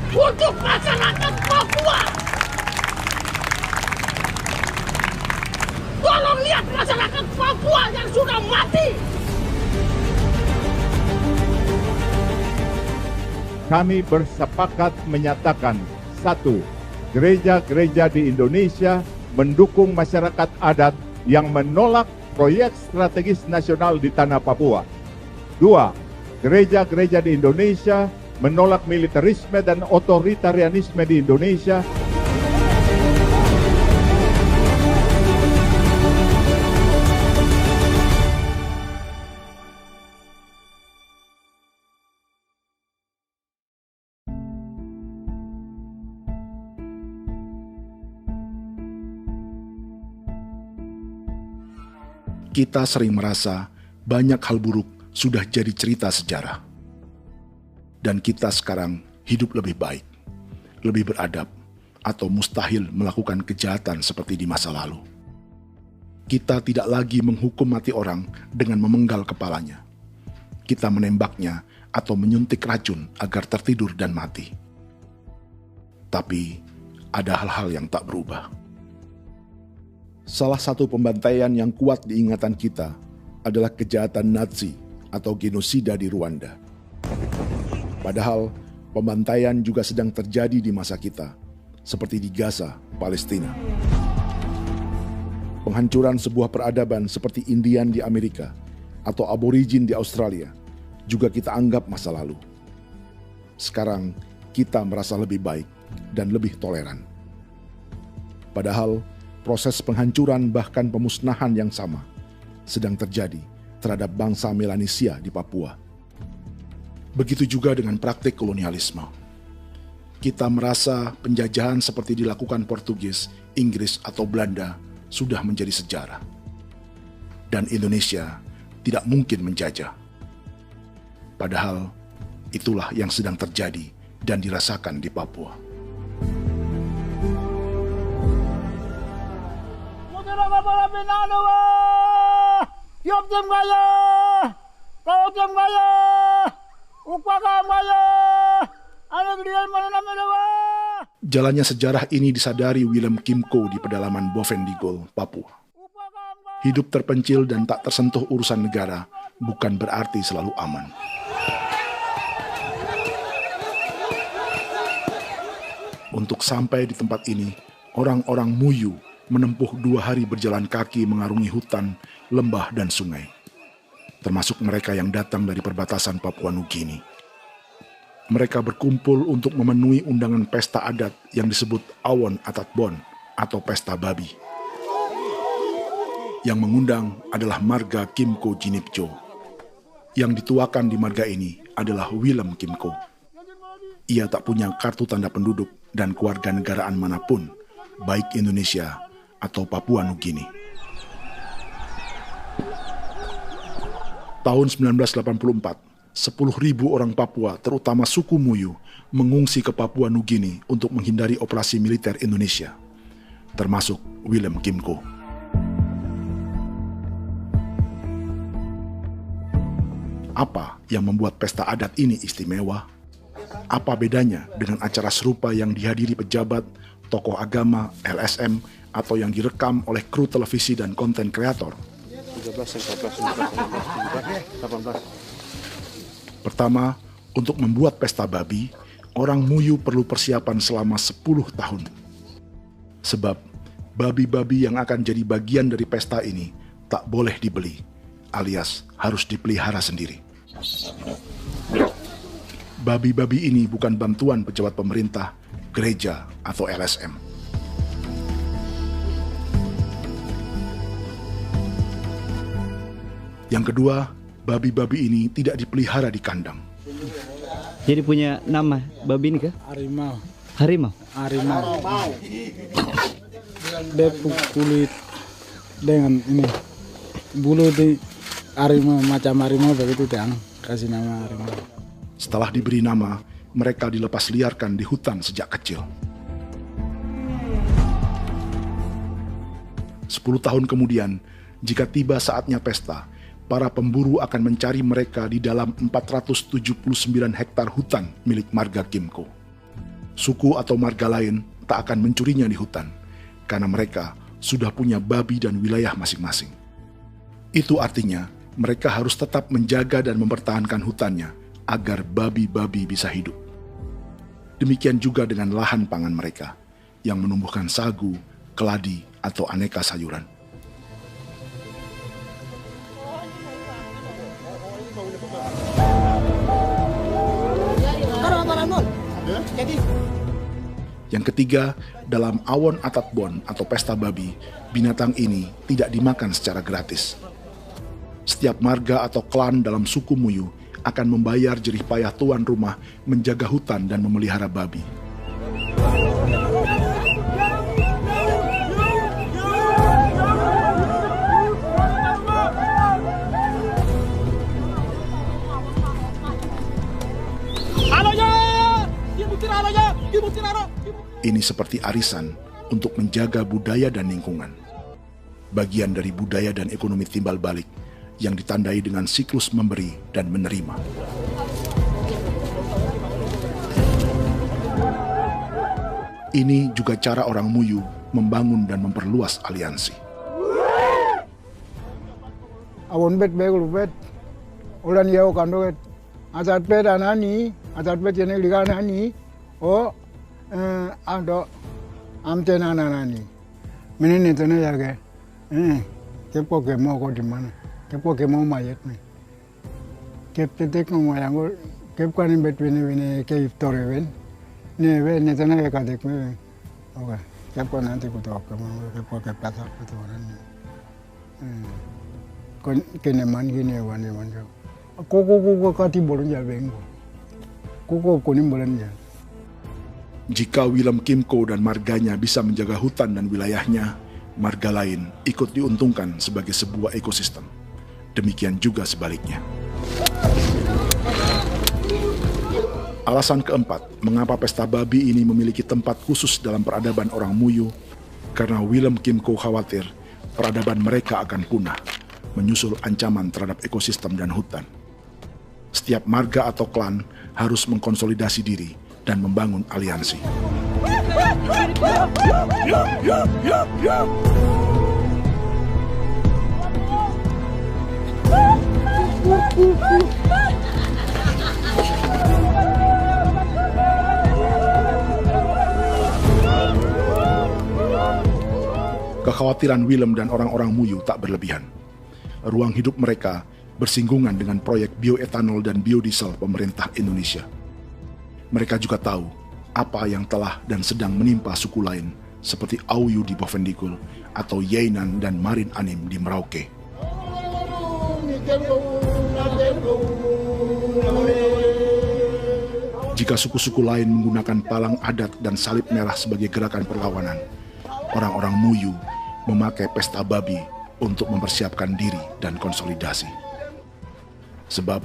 untuk masyarakat Papua. Tolong lihat masyarakat Papua yang sudah mati. Kami bersepakat menyatakan, 1. Gereja-gereja di Indonesia mendukung masyarakat adat yang menolak proyek strategis nasional di tanah Papua. 2. Gereja-gereja di Indonesia menolak militerisme dan otoritarianisme di Indonesia. Kita sering merasa banyak hal buruk sudah jadi cerita sejarah. Dan kita sekarang hidup lebih baik, lebih beradab, atau mustahil melakukan kejahatan seperti di masa lalu. Kita tidak lagi menghukum mati orang dengan memenggal kepalanya. Kita menembaknya atau menyuntik racun agar tertidur dan mati. Tapi ada hal-hal yang tak berubah. Salah satu pembantaian yang kuat di ingatan kita adalah kejahatan Nazi atau genosida di Rwanda. Padahal pembantaian juga sedang terjadi di masa kita, seperti di Gaza, Palestina. Penghancuran sebuah peradaban seperti Indian di Amerika atau aborigin di Australia juga kita anggap masa lalu. Sekarang kita merasa lebih baik dan lebih toleran. Padahal proses penghancuran bahkan pemusnahan yang sama sedang terjadi terhadap bangsa Melanesia di Papua. Begitu juga dengan praktik kolonialisme. Kita merasa penjajahan seperti dilakukan Portugis, Inggris, atau Belanda sudah menjadi sejarah. Dan Indonesia tidak mungkin menjajah. Padahal itulah yang sedang terjadi dan dirasakan di Papua. Jalannya sejarah ini disadari Willem Kimco di pedalaman Bovendigol, Papua. Hidup terpencil dan tak tersentuh urusan negara bukan berarti selalu aman. Untuk sampai di tempat ini, orang-orang Muyu menempuh 2 hari berjalan kaki mengarungi hutan, lembah, dan sungai. Termasuk mereka yang datang dari perbatasan Papua Nugini. Mereka berkumpul untuk memenuhi undangan pesta adat yang disebut Awon Atatbon atau Pesta Babi. Yang mengundang adalah marga Kimco Jinipjo. Yang dituakan di marga ini adalah Willem Kimco. Ia tak punya kartu tanda penduduk dan kewarganegaraan manapun, baik Indonesia atau Papua Nugini. Tahun 1984, 10.000 orang Papua, terutama suku Muyu, mengungsi ke Papua Nugini untuk menghindari operasi militer Indonesia, termasuk Willem Kimco. Apa yang membuat pesta adat ini istimewa? Apa bedanya dengan acara serupa yang dihadiri pejabat, tokoh agama, LSM, atau yang direkam oleh kru televisi dan konten kreator? 18. Pertama, untuk membuat pesta babi, orang Muyu perlu persiapan selama 10 tahun. Sebab, babi-babi yang akan jadi bagian dari pesta ini tak boleh dibeli, alias harus dipelihara sendiri. Babi-babi ini bukan bantuan pejabat pemerintah, gereja, atau LSM. Yang kedua, babi-babi ini tidak dipelihara di kandang. Jadi punya nama babi ini kah? Harimau. Harimau? Harimau. Dia kulit dengan ini. Bulu di harimau, macam harimau begitu kan. Kasih nama harimau. Setelah diberi nama, mereka dilepas liarkan di hutan sejak kecil. 10 tahun kemudian, jika tiba saatnya pesta, para pemburu akan mencari mereka di dalam 479 hektar hutan milik marga Kimco. Suku atau marga lain tak akan mencurinya di hutan, karena mereka sudah punya babi dan wilayah masing-masing. Itu artinya mereka harus tetap menjaga dan mempertahankan hutannya agar babi-babi bisa hidup. Demikian juga dengan lahan pangan mereka, yang menumbuhkan sagu, keladi, atau aneka sayuran. Yang ketiga, dalam Awon Atatbon atau pesta babi, binatang ini tidak dimakan secara gratis. Setiap marga atau klan dalam suku Muyu akan membayar jerih payah tuan rumah menjaga hutan dan memelihara babi. Ini seperti arisan untuk menjaga budaya dan lingkungan. Bagian dari budaya dan ekonomi timbal balik yang ditandai dengan siklus memberi dan menerima. Ini juga cara orang Muyu membangun dan memperluas aliansi. Awon bet begul bet, ulan yau kandoet, asat bet anani, asat bet jenek liganani, oh ado amten anani, menini tene jage, kepo kemo ko di mana, kepo kemo mayat nih, kep tetek no mayangul, kep kanin bet wini ke iftore wen, ne tene ke kadek me, oke, kepo nanti kuto kemo, kepo ke pasar kuto orangnya, kene man gini wane wanjo, koko kati bolon jalbengo, koko kuning bolon jal. Jika Willem Kimco dan marganya bisa menjaga hutan dan wilayahnya, marga lain ikut diuntungkan sebagai sebuah ekosistem. Demikian juga sebaliknya. Alasan keempat, mengapa pesta babi ini memiliki tempat khusus dalam peradaban orang Muyu, karena Willem Kimco khawatir peradaban mereka akan punah, menyusul ancaman terhadap ekosistem dan hutan. Setiap marga atau klan harus mengkonsolidasi diri dan membangun aliansi. Kekhawatiran Willem dan orang-orang Muyu tak berlebihan. Ruang hidup mereka bersinggungan dengan proyek bioetanol dan biodiesel pemerintah Indonesia. Mereka juga tahu apa yang telah dan sedang menimpa suku lain seperti Auyu di Bovendikul atau Yainan dan Marin Anim di Merauke. Jika suku-suku lain menggunakan palang adat dan salib merah sebagai gerakan perlawanan, orang-orang Muyu memakai pesta babi untuk mempersiapkan diri dan konsolidasi. Sebab,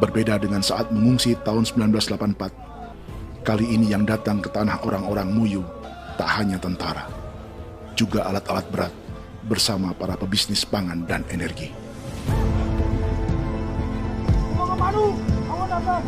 berbeda dengan saat mengungsi tahun 1984, kali ini yang datang ke tanah orang-orang Muyu tak hanya tentara, juga alat-alat berat bersama para pebisnis pangan dan energi. Mau ke Palu, mau datang.